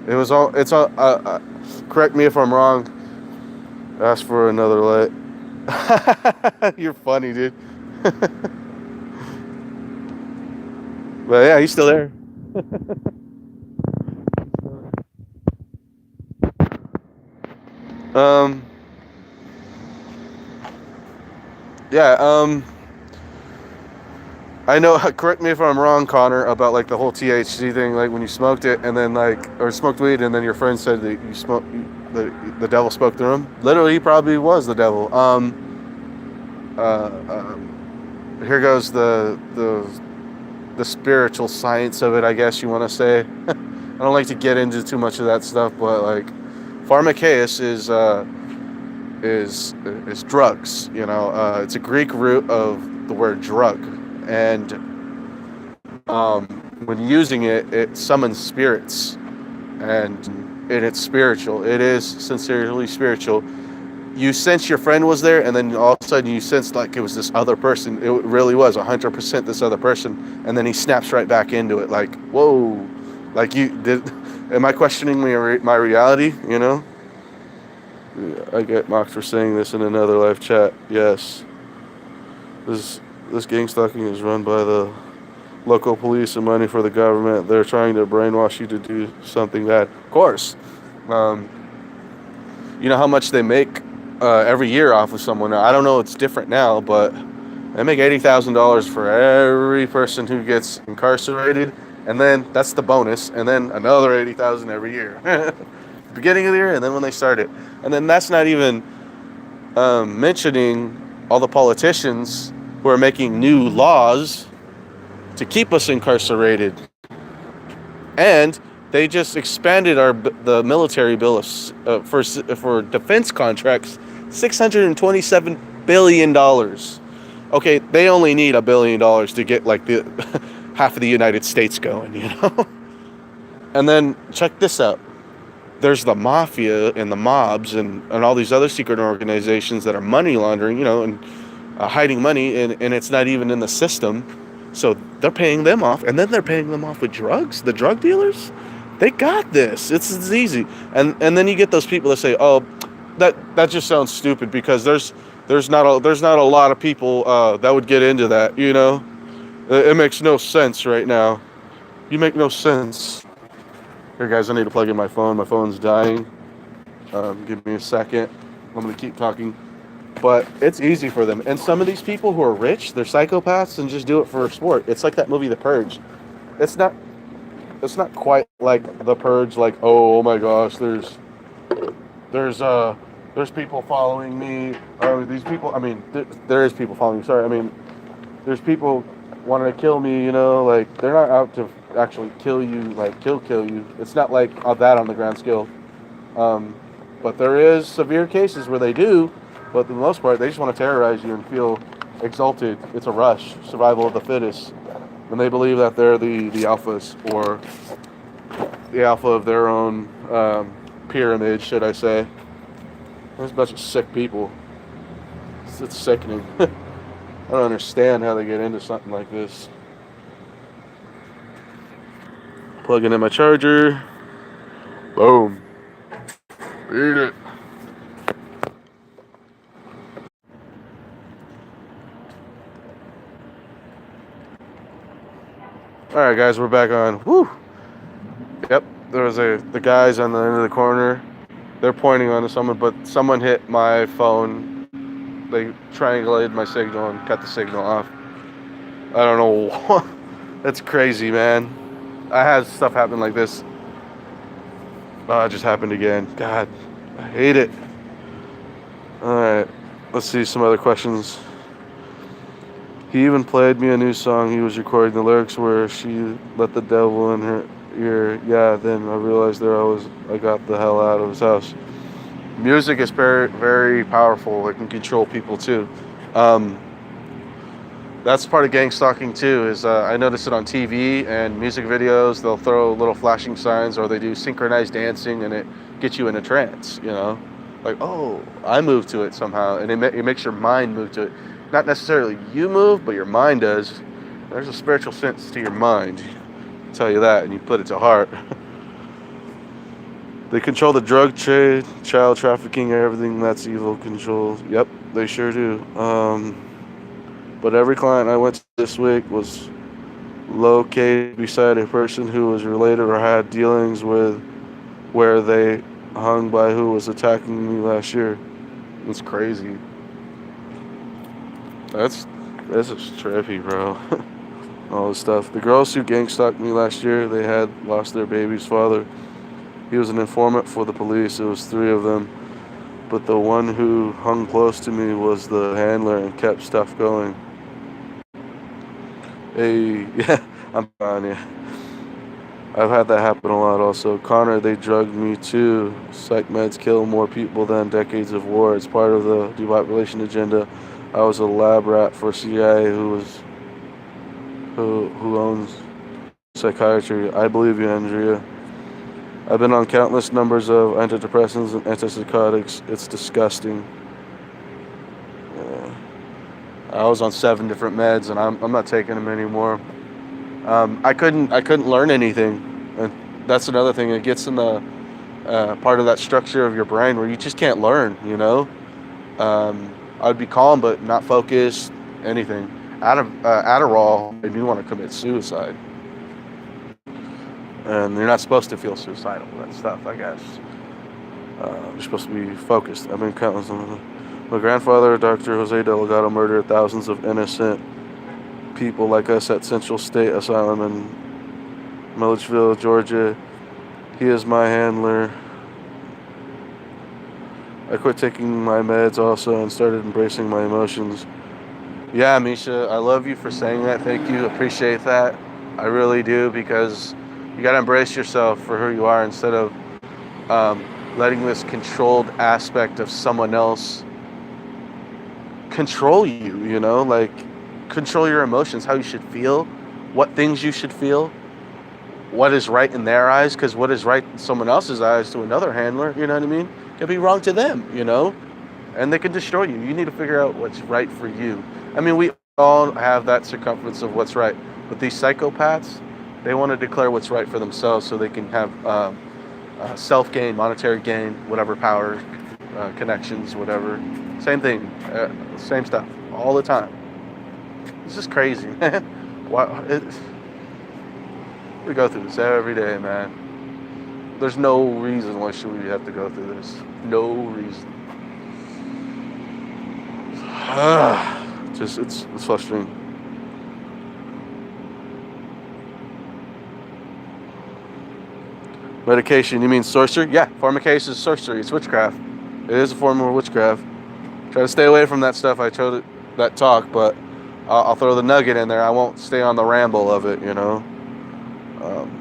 It was all. It's all. Correct me if I'm wrong. Ask for another light. You're funny, dude. But yeah, he's still there. Um. Yeah. I know. Correct me if I'm wrong, Connor, about like the whole THC thing. Like when you smoked it, and then or smoked weed, and then your friend said that you smoked. The devil spoke through him. Literally, he probably was the devil. Here goes the spiritual science of it, I guess you want to say. I don't like to get into too much of that stuff, but like, pharmakeia is drugs. It's a Greek root of the word drug, and when using it, it summons spirits, and it's spiritual. It is sincerely spiritual. You sense your friend was there, and then all of a sudden you sense like it was this other person. It really was 100% this other person, and then he snaps right back into it. Like, whoa, like you did. Am I questioning my reality? I get mocked for saying this in another live chat. Yes, this gang stalking is run by the local police and money for the government. They're trying to brainwash you to do something bad. Of course. You know how much they make every year off of someone. I don't know, it's different now, but they make $80,000 for every person who gets incarcerated, and then that's the bonus, and then another $80,000 every year. Beginning of the year, and then when they start it, and then that's not even mentioning all the politicians who are making new laws to keep us incarcerated, and they just expanded the military bill for defense contracts, $627 billion. Okay, they only need $1 billion to get like the half of the United States going, And then check this out. There's the mafia and the mobs and all these other secret organizations that are money laundering, and hiding money, and it's not even in the system. So they're paying them off, and then they're paying them off with drugs. The drug dealers, they got this. It's easy. And then you get those people that say, "Oh, that just sounds stupid," because there's not a lot of people that would get into that. It makes no sense right now. You make no sense. Here, guys, I need to plug in my phone. My phone's dying. Give me a second. I'm gonna keep talking. But it's easy for them. And some of these people who are rich, they're psychopaths and just do it for sport. It's like that movie, The Purge. It's not quite like The Purge. Like, oh my gosh, there's people following me. These people. I mean, there is people following me. Sorry. I mean, There's people wanting to kill me, you know, like they're not out to actually kill you, like kill you. It's not like that on the grand scale. Um, but there is severe cases where they do, but for the most part, they just want to terrorize you and feel exalted. It's a rush, survival of the fittest, and they believe that they're the alphas or the alpha of their own pyramid, should I say? There's a bunch of sick people. It's sickening. I don't understand how they get into something like this. Plugging in my charger. Boom. Eat it. Alright guys, we're back on. Woo! Yep, there was the guys on the end of the corner. They're pointing onto someone, but someone hit my phone. They triangulated my signal and cut the signal off. I don't know. That's crazy, man. I had stuff happen like this. Oh, it just happened again. God, I hate it. Alright, let's see some other questions. He even played me a new song he was recording. The lyrics were, "She let the devil in her ear." Yeah, then I realized I got the hell out of his house. Music is very, very powerful. It can control people too. That's part of gang stalking too. Is I notice it on TV and music videos. They'll throw little flashing signs, or they do synchronized dancing, and it gets you in a trance. You know, like, oh, I move to it somehow, and it makes your mind move to it. Not necessarily you move, but your mind does. There's a spiritual sense to your mind. I'll tell you that, and you put it to heart. They control the drug trade, child trafficking, everything that's evil control. Yep, they sure do. But every client I went to this week was located beside a person who was related or had dealings with where they hung by who was attacking me last year. It's crazy. That's just trippy, bro. All this stuff. The girls who gang stalked me last year, they had lost their baby's father. He was an informant for the police. It was 3 of them. But the one who hung close to me was the handler and kept stuff going. Hey, yeah, I'm on you. I've had that happen a lot also. Connor, they drugged me too. Psych meds kill more people than decades of war. It's part of the depopulation agenda. I was a lab rat for CIA who owns psychiatry. I believe you, Andrea. I've been on countless numbers of antidepressants and antipsychotics. It's disgusting. I was on 7 different meds, and I'm not taking them anymore. I couldn't learn anything, and that's another thing. It gets in the part of that structure of your brain where you just can't learn. You know, I'd be calm but not focused. Anything. Adderall made me want to commit suicide. And you're not supposed to feel suicidal, that stuff, I guess. You're supposed to be focused. I've been countless. My grandfather, Dr. Jose Delgado, murdered thousands of innocent people like us at Central State Asylum in Milledgeville, Georgia. He is my handler. I quit taking my meds also and started embracing my emotions. Yeah, Misha, I love you for saying that. Thank you. Appreciate that. I really do, because you got to embrace yourself for who you are instead of letting this controlled aspect of someone else control you, you know? Like, control your emotions, how you should feel, what things you should feel, what is right in their eyes, because what is right in someone else's eyes to another handler, you know what I mean, can be wrong to them, you know? And they can destroy you. You need to figure out what's right for you. I mean, we all have that circumference of what's right, but these psychopaths, they want to declare what's right for themselves so they can have self-gain, monetary gain, whatever power, connections, whatever. Same thing, same stuff, all the time. This is crazy, man. We go through this every day, man. There's no reason why should we have to go through this. No reason. Just, it's frustrating. Medication, you mean sorcery? Yeah, formication is sorcery. It's witchcraft. It is a form of witchcraft. Try to stay away from that stuff. I chose that talk, but I'll throw the nugget in there. I won't stay on the ramble of it, you know. Um,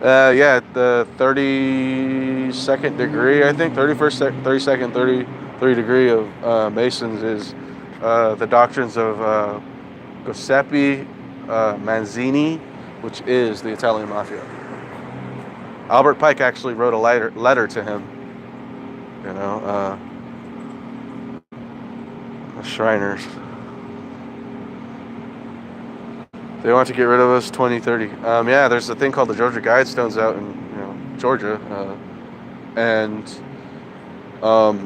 yeah, the 32nd degree, I think, 32nd, 33 degree of Masons is the doctrines of Giuseppe Manzini, which is the Italian mafia. Albert Pike actually wrote a letter to him, you know, the Shriners. They want to get rid of us 2030. Yeah, there's a thing called the Georgia Guidestones out in Georgia, and